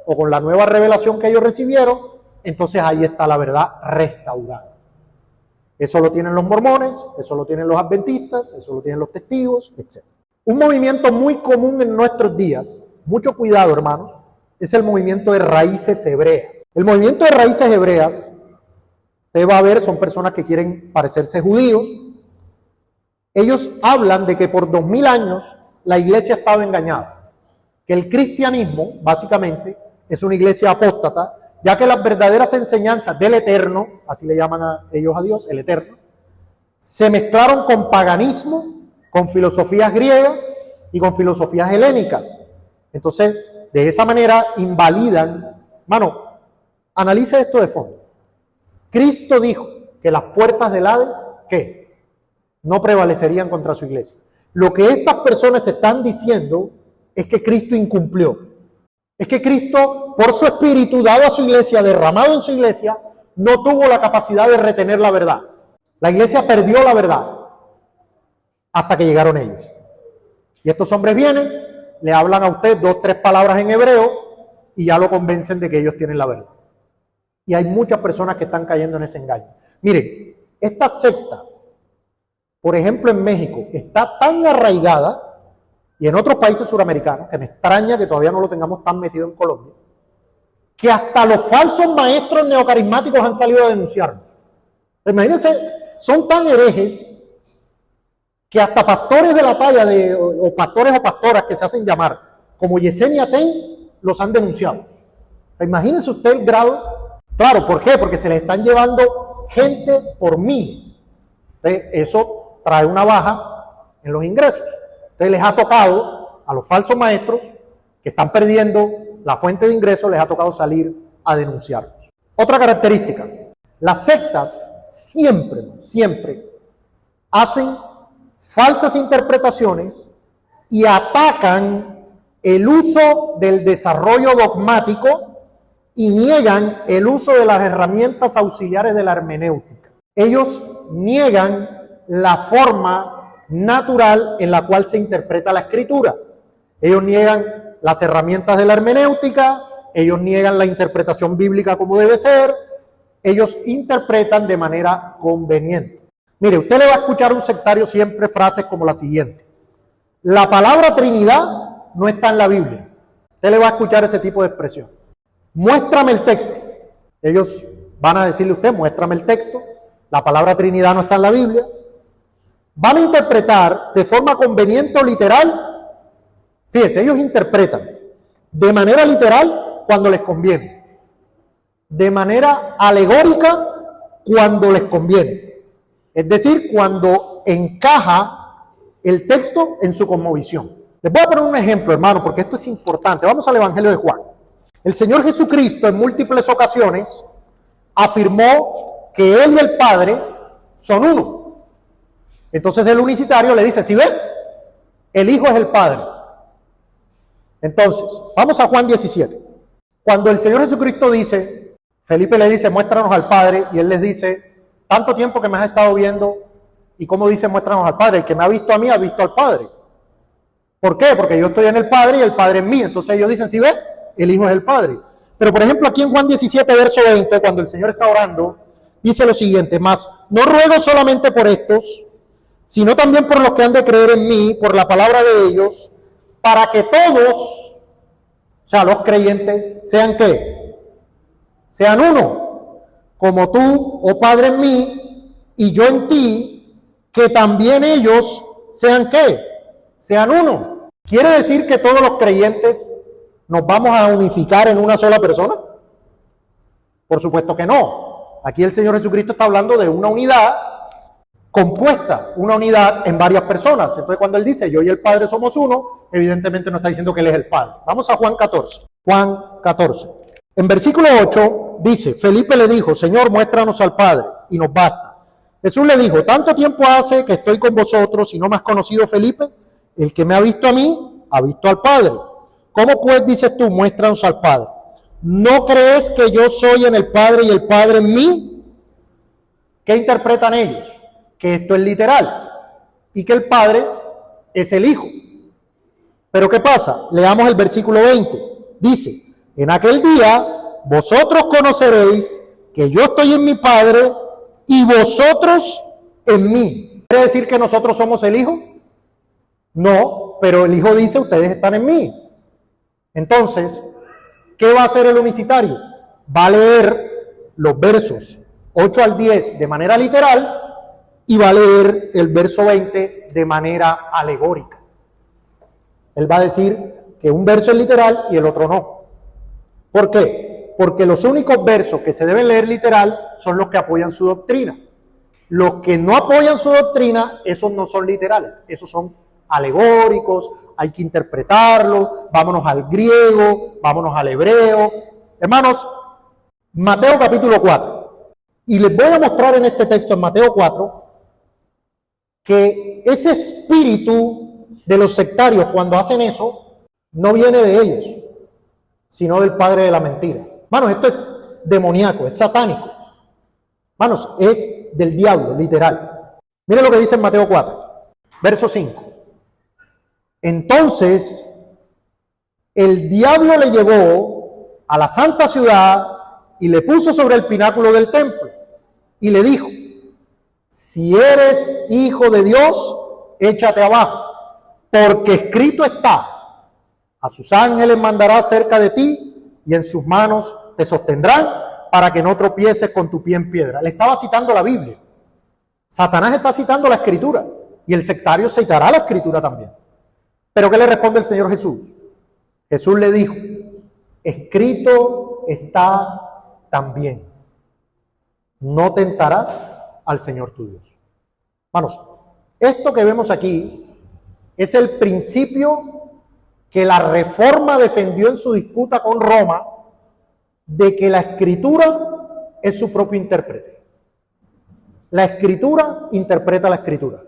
o con la nueva revelación que ellos recibieron, entonces ahí está la verdad restaurada. Eso lo tienen los mormones, eso lo tienen los adventistas, eso lo tienen los testigos, etc. Un movimiento muy común en nuestros días, mucho cuidado hermanos, es el movimiento de raíces hebreas. El movimiento de raíces hebreas, usted va a ver, son personas que quieren parecerse judíos ellos hablan de que por 2000 años la iglesia ha estado engañada, que el cristianismo básicamente es una iglesia apóstata, ya que las verdaderas enseñanzas del Eterno, así le llaman a ellos a Dios, el Eterno, se mezclaron con paganismo, con filosofías griegas y con filosofías helénicas. Entonces, de esa manera invalidan. Mano, analice esto de fondo. Cristo dijo que las puertas del Hades, ¿qué? No prevalecerían contra su iglesia. Lo que estas personas están diciendo es que Cristo incumplió. Es que Cristo, por su espíritu dado a su iglesia, derramado en su iglesia, no tuvo la capacidad de retener la verdad. La iglesia perdió la verdad hasta que llegaron ellos. Y estos hombres vienen, le hablan a usted 2 o 3 palabras en hebreo y ya lo convencen de que ellos tienen la verdad. Y hay muchas personas que están cayendo en ese engaño. Miren, esta secta, por ejemplo en México, está tan arraigada, y en otros países suramericanos, que me extraña que todavía no lo tengamos tan metido en Colombia, que hasta los falsos maestros neocarismáticos han salido a denunciarnos. Imagínense, son tan herejes que hasta pastores de la talla o pastores o pastoras que se hacen llamar, como Yesenia Ten, los han denunciado. Imagínense usted el grado. Claro, ¿por qué? Porque se les están llevando gente por miles. Entonces, eso trae una baja en los ingresos. Entonces les ha tocado a los falsos maestros que están perdiendo la fuente de ingresos, les ha tocado salir a denunciarlos. Otra característica, las sectas siempre hacen falsas interpretaciones y atacan el uso del desarrollo dogmático y niegan el uso de las herramientas auxiliares de la hermenéutica. Ellos niegan la forma natural en la cual se interpreta la escritura. Ellos niegan las herramientas de la hermenéutica, ellos niegan la interpretación bíblica como debe ser, ellos interpretan de manera conveniente. Mire, usted le va a escuchar a un sectario siempre frases como la siguiente: la palabra Trinidad no está en la Biblia. Usted le va a escuchar ese tipo de expresión. Muéstrame el texto. Ellos van a decirle a usted, muéstrame el texto. La palabra Trinidad no está en la Biblia. Van a interpretar de forma conveniente o literal. Fíjese, ellos interpretan de manera literal cuando les conviene, de manera alegórica cuando les conviene, es decir, cuando encaja el texto en su cosmovisión. Les voy a poner un ejemplo, hermano, porque esto es importante. Vamos al Evangelio de Juan. El Señor Jesucristo en múltiples ocasiones afirmó que Él y el Padre son uno. Entonces el unicitario le dice, ¿sí ve? El Hijo es el Padre. Entonces, vamos a Juan 17. Cuando el Señor Jesucristo dice, Felipe le dice, muéstranos al Padre, y Él les dice, tanto tiempo que me has estado viendo, y como dice, muéstranos al Padre, el que me ha visto a mí, ha visto al Padre. ¿Por qué? Porque yo estoy en el Padre y el Padre en mí. Entonces ellos dicen, ¿sí ve? El Hijo es el Padre. Pero por ejemplo aquí en Juan 17, verso 20, cuando el Señor está orando, dice lo siguiente: mas no ruego solamente por estos, sino también por los que han de creer en mí, por la palabra de ellos, para que todos, o sea, los creyentes, sean ¿qué? Sean uno, como tú, oh Padre, en mí, y yo en ti, que también ellos sean ¿qué? Sean uno. ¿Quiere decir que todos los creyentes nos vamos a unificar en una sola persona? Por supuesto que no. Aquí el Señor Jesucristo está hablando de una unidad compuesta, una unidad en varias personas. Entonces cuando Él dice, yo y el Padre somos uno, evidentemente no está diciendo que Él es el Padre. Vamos a Juan 14. Juan 14. En versículo 8 dice, Felipe le dijo, Señor, muéstranos al Padre, y nos basta. Jesús le dijo, tanto tiempo hace que estoy con vosotros y no me has conocido, Felipe. El que me ha visto a mí, ha visto al Padre. ¿Cómo pues dices tú, muéstranos al Padre? ¿No crees que yo soy en el Padre y el Padre en mí? ¿Qué interpretan ellos? Que esto es literal y que el Padre es el Hijo. Pero ¿qué pasa? Leamos el versículo 20. Dice, en aquel día vosotros conoceréis que yo estoy en mi Padre y vosotros en mí. ¿Quiere decir que nosotros somos el Hijo? No, pero el Hijo dice, ustedes están en mí. Entonces, ¿qué va a hacer el unicitario? Va a leer los versos 8 al 10 de manera literal y va a leer el verso 20 de manera alegórica. Él va a decir que un verso es literal y el otro no. ¿Por qué? Porque los únicos versos que se deben leer literal son los que apoyan su doctrina. Los que no apoyan su doctrina, esos no son literales, esos son alegóricos, hay que interpretarlos, vámonos al griego, vámonos al hebreo. Hermanos, Mateo capítulo 4. Y les voy a mostrar en este texto, en Mateo 4, que ese espíritu de los sectarios, cuando hacen eso, no viene de ellos, sino del padre de la mentira. Hermanos, esto es demoníaco, es satánico. Hermanos, es del diablo, literal. Miren lo que dice en Mateo 4, verso 5. Entonces, el diablo le llevó a la santa ciudad y le puso sobre el pináculo del templo y le dijo: si eres hijo de Dios, échate abajo, porque escrito está: a sus ángeles mandará cerca de ti y en sus manos te sostendrán para que no tropieces con tu pie en piedra. Le estaba citando la Biblia. Satanás está citando la Escritura y el sectario citará la Escritura también. ¿Pero qué le responde el Señor Jesús? Jesús le dijo: escrito está también: no tentarás al Señor tu Dios. Hermanos, esto que vemos aquí es el principio que la Reforma defendió en su disputa con Roma, de que la Escritura es su propio intérprete. La Escritura interpreta la Escritura.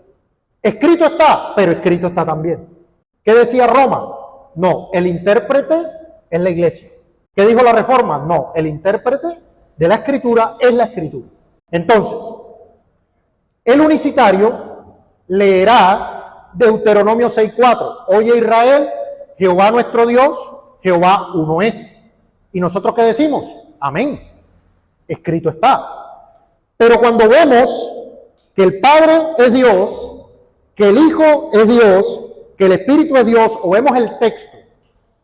Escrito está, pero escrito está también. ¿Qué decía Roma? No, el intérprete es la iglesia. ¿Qué dijo la Reforma? No, el intérprete de la Escritura es la Escritura. Entonces, el unicitario leerá Deuteronomio 6:4. Oye Israel, Jehová nuestro Dios, Jehová uno es. ¿Y nosotros qué decimos? Amén. Escrito está. Pero cuando vemos que el Padre es Dios, que el Hijo es Dios, que el Espíritu es Dios, o vemos el texto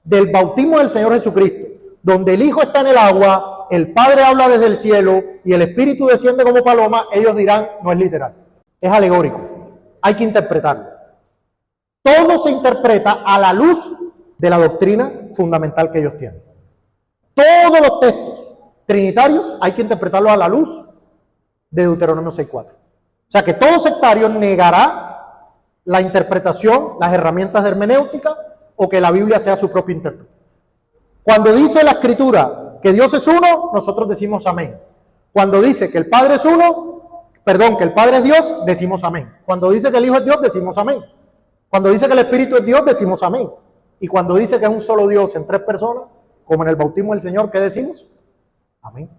del bautismo del Señor Jesucristo, donde el Hijo está en el agua, el Padre habla desde el cielo y el Espíritu desciende como paloma, ellos dirán: no es literal, es alegórico, hay que interpretarlo. Todo se interpreta a la luz de la doctrina fundamental que ellos tienen. Todos los textos trinitarios hay que interpretarlos a la luz de Deuteronomio 6:4. O sea que todo sectario negará la interpretación, las herramientas de hermenéutica, o que la Biblia sea su propio intérprete. Cuando dice la Escritura que Dios es uno, nosotros decimos amén. Cuando dice que el Padre es uno, que el Padre es Dios, decimos amén. Cuando dice que el Hijo es Dios, decimos amén. Cuando dice que el Espíritu es Dios, decimos amén. Y cuando dice que es un solo Dios en tres personas, como en el bautismo del Señor, ¿qué decimos? Amén.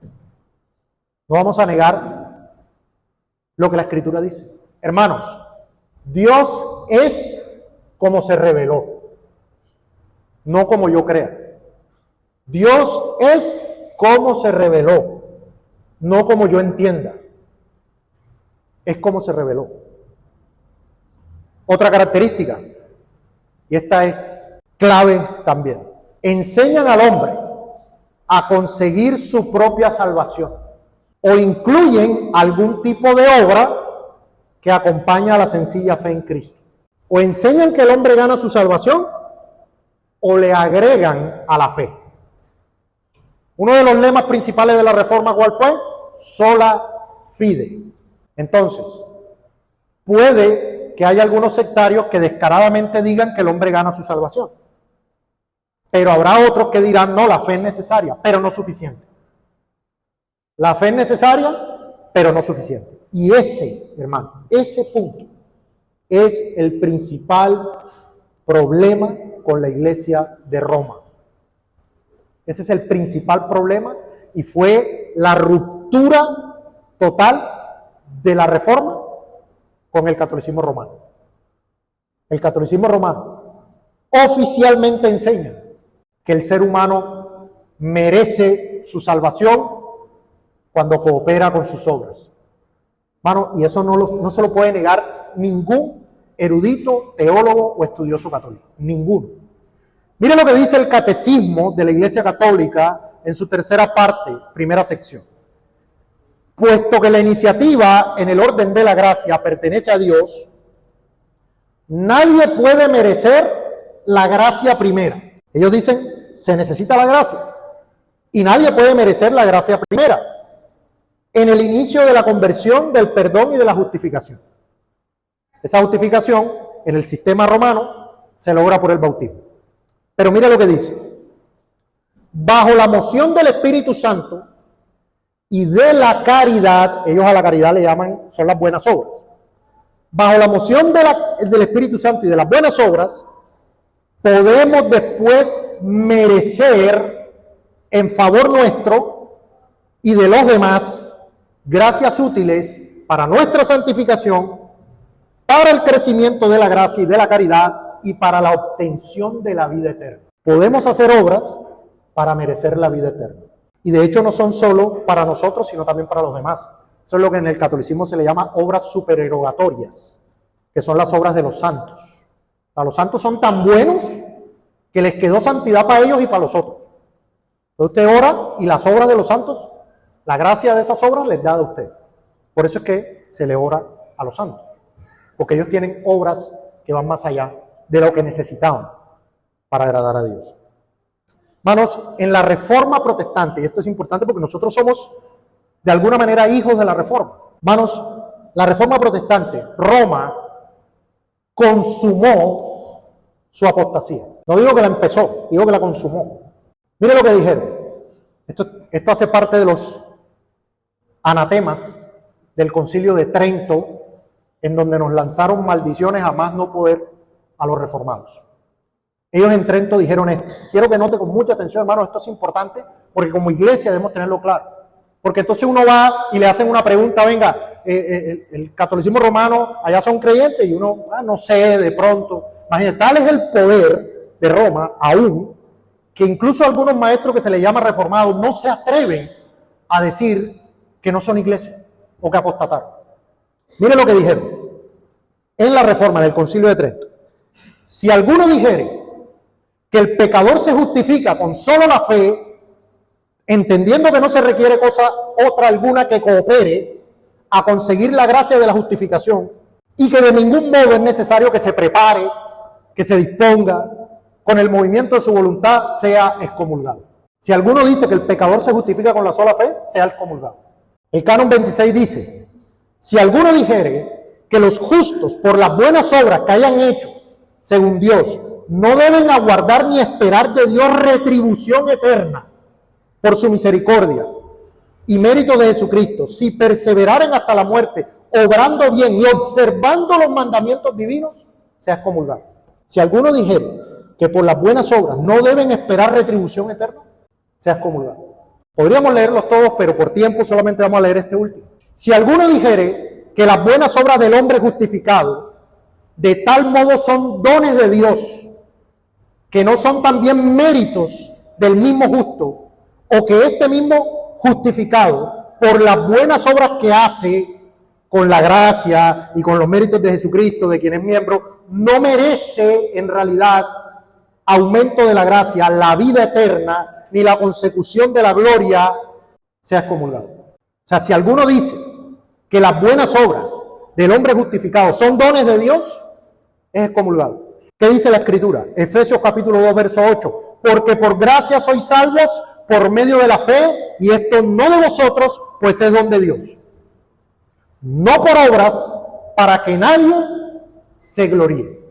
No vamos a negar lo que la Escritura dice. Hermanos, Dios es como se reveló, no como yo crea. Dios es como se reveló, no como yo entienda. Es como se reveló. Otra característica, y esta es clave también: enseñan al hombre a conseguir su propia salvación, o incluyen algún tipo de obra que acompaña a la sencilla fe en Cristo. O enseñan que el hombre gana su salvación, o le agregan a la fe. Uno de los lemas principales de la Reforma, ¿cuál fue? Sola fide. Entonces, puede que haya algunos sectarios que descaradamente digan que el hombre gana su salvación. Pero habrá otros que dirán: no, la fe es necesaria, pero no suficiente. La fe es necesaria, pero no suficiente. Y ese, hermano, ese punto es el principal problema con la iglesia de Roma. Ese es el principal problema y fue la ruptura total de la Reforma con el catolicismo romano. El catolicismo romano oficialmente enseña que el ser humano merece su salvación cuando coopera con sus obras. Hermano, y eso no se lo puede negar ningún erudito, teólogo o estudioso católico. Ninguno. Mire lo que dice el Catecismo de la Iglesia Católica en su tercera parte, primera sección. puesto que la iniciativa en el orden de la gracia pertenece a Dios, nadie puede merecer la gracia primera. Ellos dicen, se necesita la gracia, y nadie puede merecer la gracia primera en el inicio de la conversión, del perdón y de la justificación. Esa justificación en el sistema romano se logra por el bautismo. Pero mira lo que dice: bajo la moción del Espíritu Santo y de la caridad, ellos a la caridad le llaman, son las buenas obras. Bajo la moción del Espíritu Santo y de las buenas obras, podemos después merecer en favor nuestro y de los demás gracias útiles para nuestra santificación, para el crecimiento de la gracia y de la caridad y para la obtención de la vida eterna. Podemos hacer obras para merecer la vida eterna. Y de hecho no son solo para nosotros, sino también para los demás. Eso es lo que en el catolicismo se le llama obras supererogatorias, que son las obras de los santos. O sea, los santos son tan buenos que les quedó santidad para ellos y para los otros. Entonces usted ora y las obras de los santos, la gracia de esas obras les da a usted. Por eso es que se le ora a los santos, porque ellos tienen obras que van más allá de lo que necesitaban para agradar a Dios. Hermanos, en la Reforma Protestante, y esto es importante porque nosotros somos de alguna manera hijos de la Reforma. Hermanos, la Reforma Protestante, Roma consumó su apostasía. No digo que la empezó, digo que la consumó. Mire lo que dijeron. Esto hace parte de los anatemas del Concilio de Trento, en donde nos lanzaron maldiciones a más no poder a los reformados. Ellos en Trento dijeron esto. Quiero que note con mucha atención, hermano, esto es importante, porque como iglesia debemos tenerlo claro. Porque entonces uno va y le hacen una pregunta, venga, el catolicismo romano, allá son creyentes, y uno, no sé, de pronto. Imagínate, tal es el poder de Roma, aún, que incluso algunos maestros que se les llama reformados no se atreven a decir que no son iglesia o que apostataron. Mire lo que dijeron en la Reforma del Concilio de Trento. Si alguno dijere que el pecador se justifica con solo la fe, entendiendo que no se requiere cosa otra alguna que coopere a conseguir la gracia de la justificación, y que de ningún modo es necesario que se prepare, que se disponga, con el movimiento de su voluntad, sea excomulgado. Si alguno dice que el pecador se justifica con la sola fe, sea excomulgado. El Canon 26 dice: si alguno dijere que los justos, por las buenas obras que hayan hecho, según Dios, no deben aguardar ni esperar de Dios retribución eterna por su misericordia y mérito de Jesucristo, si perseveraren hasta la muerte, obrando bien y observando los mandamientos divinos, sea excomulgado. Si alguno dijere que por las buenas obras no deben esperar retribución eterna, sea excomulgado. Podríamos leerlos todos, pero por tiempo solamente vamos a leer este último. Si alguno dijere que las buenas obras del hombre justificado de tal modo son dones de Dios, que no son también méritos del mismo justo, o que este mismo justificado, por las buenas obras que hace, con la gracia y con los méritos de Jesucristo, de quien es miembro, no merece en realidad aumento de la gracia, la vida eterna, ni la consecución de la gloria, sea excomulgado. O sea, si alguno dice que las buenas obras del hombre justificado son dones de Dios, es excomulgado. ¿Qué dice la Escritura? Efesios capítulo 2, verso 8. Porque por gracia sois salvos por medio de la fe, y esto no de vosotros, pues es don de Dios. No por obras, para que nadie se gloríe.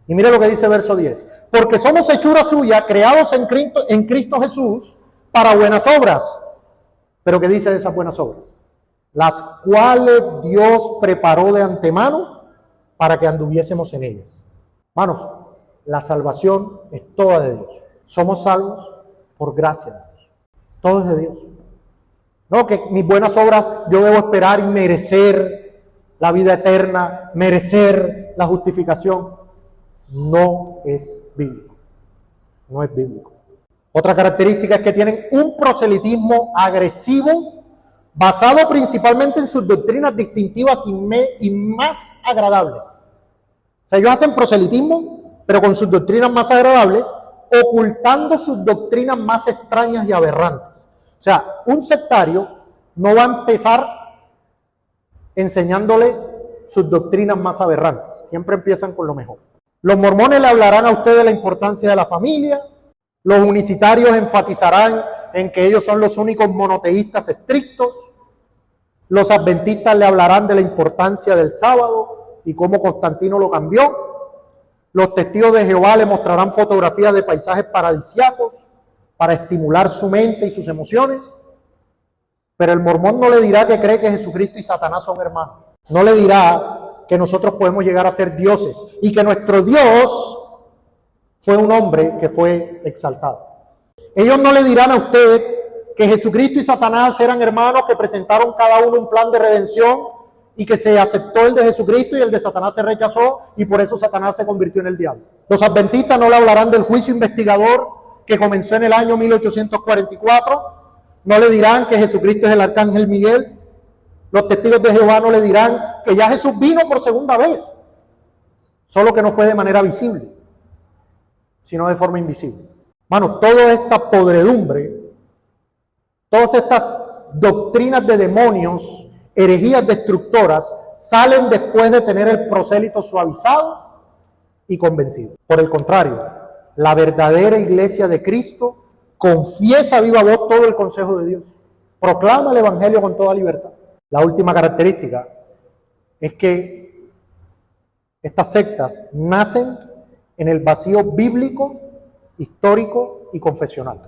Y mire lo que dice verso 10. Porque somos hechura suya, creados en Cristo Jesús, para buenas obras. ¿Pero qué dice de esas buenas obras? Las cuales Dios preparó de antemano para que anduviésemos en ellas. Hermanos, la salvación es toda de Dios. Somos salvos por gracia de Dios. Todo es de Dios. No que mis buenas obras yo debo esperar y merecer la vida eterna, merecer la justificación. No es bíblico. No es bíblico. Otra característica es que tienen un proselitismo agresivo basado principalmente en sus doctrinas distintivas y más agradables. O sea, ellos hacen proselitismo, pero con sus doctrinas más agradables, ocultando sus doctrinas más extrañas y aberrantes. O sea, un sectario no va a empezar enseñándole sus doctrinas más aberrantes. Siempre empiezan con lo mejor. Los mormones le hablarán a usted de la importancia de la familia. Los unicitarios enfatizarán en que ellos son los únicos monoteístas estrictos. Los adventistas le hablarán de la importancia del sábado y cómo Constantino lo cambió. Los testigos de Jehová le mostrarán fotografías de paisajes paradisíacos para estimular su mente y sus emociones. Pero el mormón no le dirá que cree que Jesucristo y Satanás son hermanos. No le dirá que nosotros podemos llegar a ser dioses y que nuestro Dios fue un hombre que fue exaltado. Ellos no le dirán a usted que Jesucristo y Satanás eran hermanos que presentaron cada uno un plan de redención y que se aceptó el de Jesucristo y el de Satanás se rechazó y por eso Satanás se convirtió en el diablo. Los adventistas no le hablarán del juicio investigador que comenzó en el año 1844. No le dirán que Jesucristo es el arcángel Miguel. Los testigos de Jehová no le dirán que ya Jesús vino por segunda vez, solo que no fue de manera visible, sino de forma invisible. Hermano, toda esta podredumbre, todas estas doctrinas de demonios, herejías destructoras, salen después de tener el prosélito suavizado y convencido. Por el contrario, la verdadera iglesia de Cristo confiesa a viva voz todo el consejo de Dios, proclama el evangelio con toda libertad. La última característica es que estas sectas nacen en el vacío bíblico, histórico y confesional.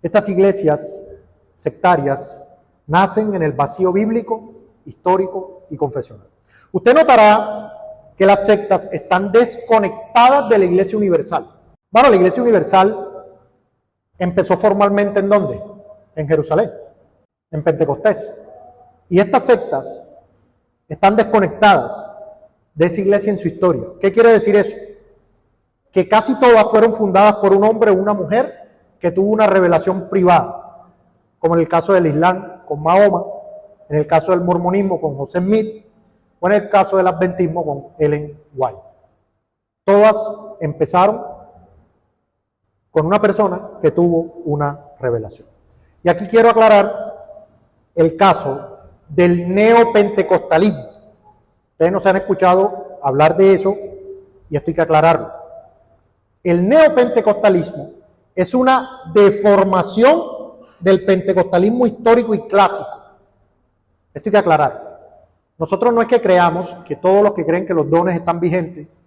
Estas iglesias sectarias nacen en el vacío bíblico, histórico y confesional. Usted notará que las sectas están desconectadas de la Iglesia Universal. Bueno, la Iglesia Universal empezó formalmente ¿en dónde? En Jerusalén, en Pentecostés. Y estas sectas están desconectadas de esa iglesia en su historia. ¿Qué quiere decir eso? Que casi todas fueron fundadas por un hombre o una mujer que tuvo una revelación privada, como en el caso del Islam con Mahoma, en el caso del mormonismo con José Smith, o en el caso del adventismo con Ellen White. Todas empezaron con una persona que tuvo una revelación. Y aquí quiero aclarar el caso del neopentecostalismo. Ustedes no se han escuchado hablar de eso y esto hay que aclararlo. El neopentecostalismo es una deformación del pentecostalismo histórico y clásico. Esto hay que aclararlo. Nosotros no es que creamos que todos los que creen que los dones están vigentes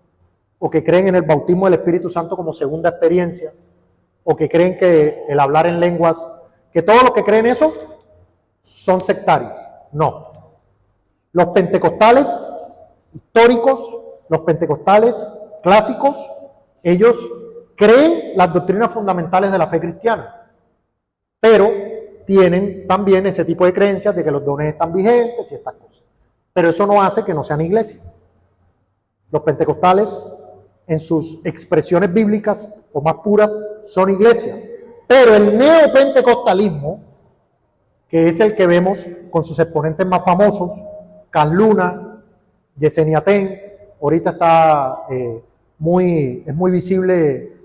o que creen en el bautismo del Espíritu Santo como segunda experiencia o que creen que el hablar en lenguas, que todos los que creen eso son sectarios. No. Los pentecostales históricos, los pentecostales clásicos, ellos creen las doctrinas fundamentales de la fe cristiana, pero tienen también ese tipo de creencias de que los dones están vigentes y estas cosas. Pero eso no hace que no sean iglesia. Los pentecostales, en sus expresiones bíblicas o más puras, son iglesia. Pero el neopentecostalismo, que es el que vemos con sus exponentes más famosos, Cas Luna, Yesenia Ten, ahorita está es muy visible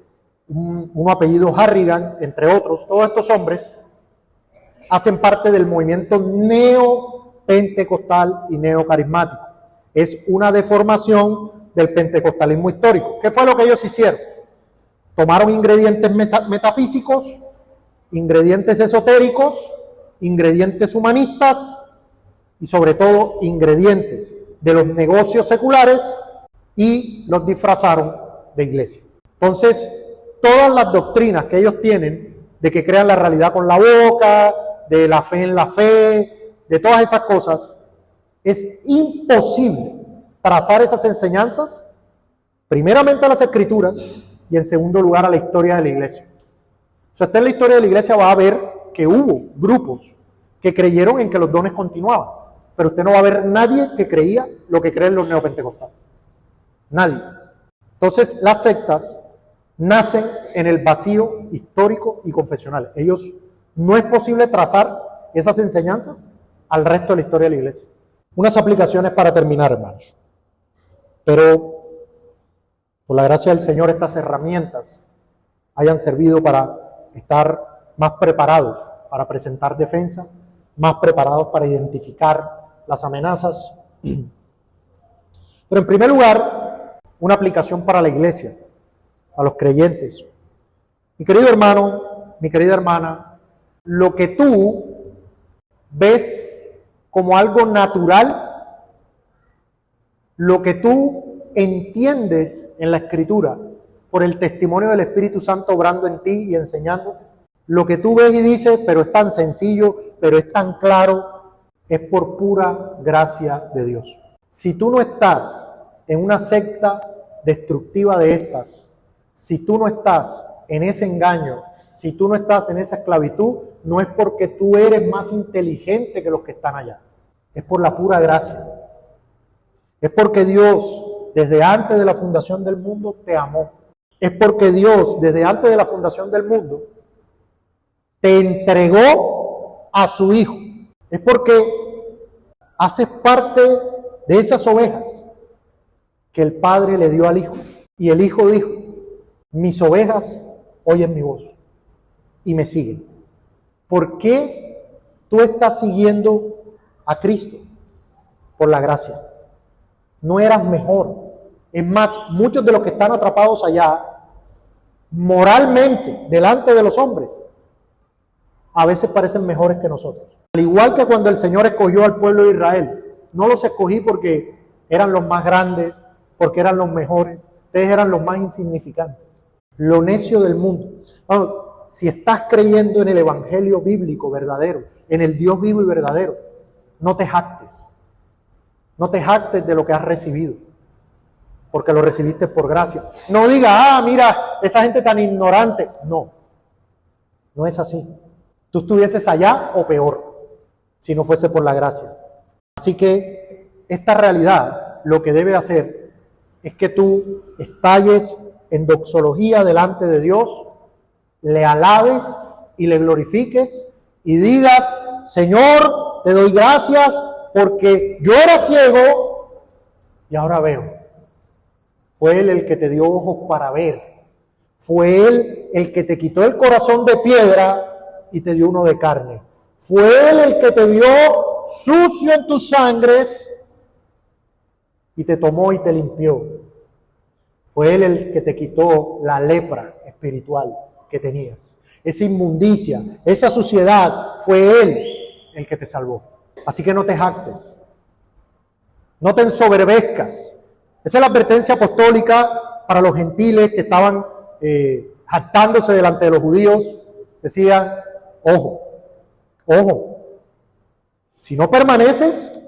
un apellido Harrigan, entre otros. Todos estos hombres hacen parte del movimiento neopentecostal y neocarismático. Es una deformación del pentecostalismo histórico. ¿Qué fue lo que ellos hicieron? Tomaron ingredientes metafísicos, ingredientes esotéricos, ingredientes humanistas y sobre todo ingredientes de los negocios seculares y los disfrazaron de iglesia. Entonces, todas las doctrinas que ellos tienen de que crean la realidad con la boca, de la fe en la fe, de todas esas cosas, es imposible trazar esas enseñanzas primeramente a las Escrituras y en segundo lugar a la historia de la iglesia. Si usted en la historia de la iglesia va a ver que hubo grupos que creyeron en que los dones continuaban, pero usted no va a ver nadie que creía lo que creen los neopentecostales. Nadie. Entonces, las sectas nacen en el vacío histórico y confesional. Ellos no es posible trazar esas enseñanzas al resto de la historia de la iglesia. Unas aplicaciones para terminar, hermanos. Pero, por la gracia del Señor, estas herramientas hayan servido para estar más preparados para presentar defensa más preparados para identificar las amenazas. Pero en primer lugar, una aplicación para la iglesia, a los creyentes. Mi querido hermano, mi querida hermana, lo que tú ves como algo natural, lo que tú entiendes en la Escritura por el testimonio del Espíritu Santo obrando en ti y enseñándote, lo que tú ves y dices, pero es tan sencillo, pero es tan claro, es por pura gracia de Dios. Si tú no estás en una secta destructiva de estas, si tú no estás en ese engaño, si tú no estás en esa esclavitud, no es porque tú eres más inteligente que los que están allá. Es por la pura gracia. Es porque Dios, desde antes de la fundación del mundo, te amó. Es porque Dios, desde antes de la fundación del mundo, te entregó a su Hijo. Es porque haces parte de esas ovejas que el Padre le dio al Hijo. Y el Hijo dijo, mis ovejas oyen mi voz y me siguen. ¿Por qué tú estás siguiendo a Cristo? Por la gracia. No eras mejor. Es más, muchos de los que están atrapados allá, moralmente, delante de los hombres, a veces parecen mejores que nosotros. Al igual que cuando el Señor escogió al pueblo de Israel, no los escogí porque eran los más grandes, porque eran los mejores, ustedes eran los más insignificantes. Lo necio del mundo. Vamos, si estás creyendo en el evangelio bíblico verdadero, en el Dios vivo y verdadero, no te jactes. No te jactes de lo que has recibido, porque lo recibiste por gracia. No digas, mira, esa gente tan ignorante. No, no es así. Tú estuvieses allá o peor, si no fuese por la gracia. Así que esta realidad lo que debe hacer es que tú estalles en doxología delante de Dios, le alabes y le glorifiques y digas, Señor, te doy gracias porque yo era ciego y ahora veo. Fue Él el que te dio ojos para ver. Fue Él el que te quitó el corazón de piedra y te dio uno de carne. Fue Él el que te vio sucio en tus sangres y te tomó y te limpió. Fue Él el que te quitó la lepra espiritual que tenías. Esa inmundicia, esa suciedad, fue Él el que te salvó. Así que no te jactes, no te ensoberbezcas. Esa es la advertencia apostólica para los gentiles que estaban jactándose delante de los judíos. Decían, ojo, si no permaneces,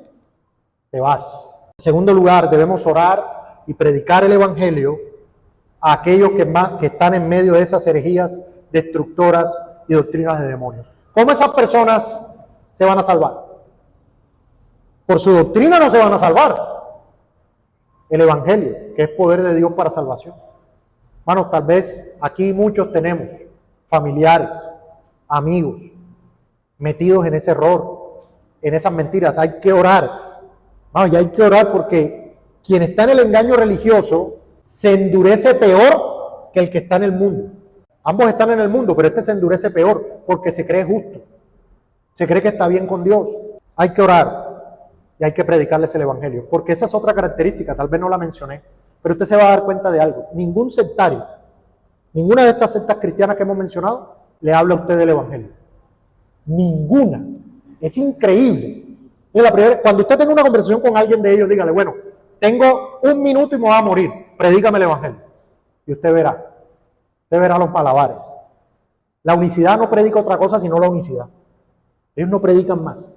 te vas. En segundo lugar, debemos orar y predicar el evangelio a aquellos que están en medio de esas herejías destructoras y doctrinas de demonios. ¿Cómo esas personas se van a salvar? Por su doctrina no se van a salvar. El evangelio, que es poder de Dios para salvación. Hermanos, tal vez aquí muchos tenemos familiares, amigos, metidos en ese error, en esas mentiras. Hay que orar. Y hay que orar porque quien está en el engaño religioso se endurece peor que el que está en el mundo. Ambos están en el mundo, pero este se endurece peor porque se cree justo. Se cree que está bien con Dios. Hay que orar y hay que predicarles el evangelio, porque esa es otra característica, tal vez no la mencioné, pero usted se va a dar cuenta de algo. Ningún sectario, ninguna de estas sectas cristianas que hemos mencionado, le habla a usted del evangelio. Ninguna. Es increíble. Cuando usted tenga una conversación con alguien de ellos, dígale, bueno, tengo 1 minuto y me voy a morir, predícame el evangelio. Y usted verá los malabares. La unicidad no predica otra cosa sino la unicidad. Ellos no predican más.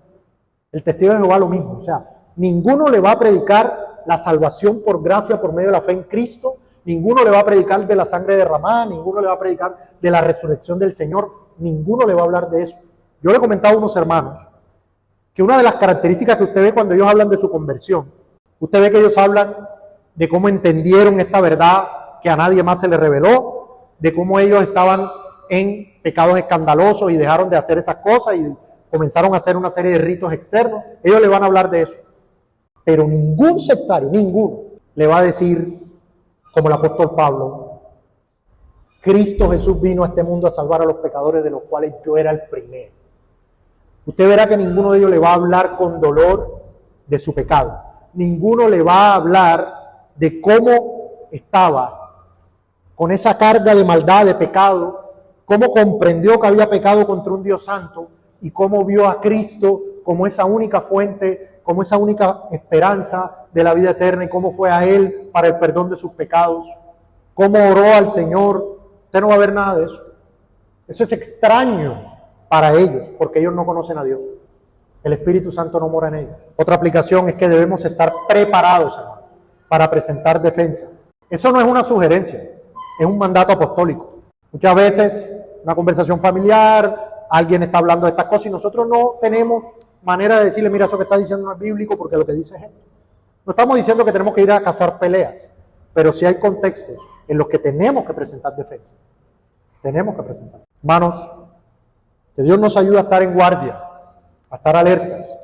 El testigo de Jehová lo mismo. O sea, ninguno le va a predicar la salvación por gracia por medio de la fe en Cristo. Ninguno le va a predicar de la sangre derramada. Ninguno le va a predicar de la resurrección del Señor. Ninguno le va a hablar de eso. Yo le he comentado a unos hermanos que una de las características que usted ve cuando ellos hablan de su conversión, usted ve que ellos hablan de cómo entendieron esta verdad que a nadie más se les reveló, de cómo ellos estaban en pecados escandalosos y dejaron de hacer esas cosas y comenzaron a hacer una serie de ritos externos. Ellos le van a hablar de eso. Pero ningún sectario, ninguno, le va a decir, como el apóstol Pablo, Cristo Jesús vino a este mundo a salvar a los pecadores, de los cuales yo era el primero. usted verá que ninguno de ellos le va a hablar con dolor de su pecado. Ninguno le va a hablar de cómo estaba con esa carga de maldad, de pecado, cómo comprendió que había pecado contra un Dios santo y cómo vio a Cristo como esa única fuente, como esa única esperanza de la vida eterna y cómo fue a Él para el perdón de sus pecados, cómo oró al Señor. Usted no va a ver nada de eso. Eso es extraño para ellos, porque ellos no conocen a Dios. El Espíritu Santo no mora en ellos. Otra aplicación es que debemos estar preparados, hermano, para presentar defensa. Eso no es una sugerencia, es un mandato apostólico. Muchas veces, una conversación familiar, alguien está hablando de estas cosas y nosotros no tenemos manera de decirle, mira, eso que está diciendo no es bíblico porque lo que dice es esto. No estamos diciendo que tenemos que ir a cazar peleas, pero sí hay contextos en los que tenemos que presentar defensa. Tenemos que presentar. Hermanos, que Dios nos ayude a estar en guardia, a estar alertas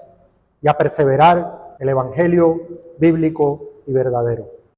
y a perseverar el Evangelio bíblico y verdadero.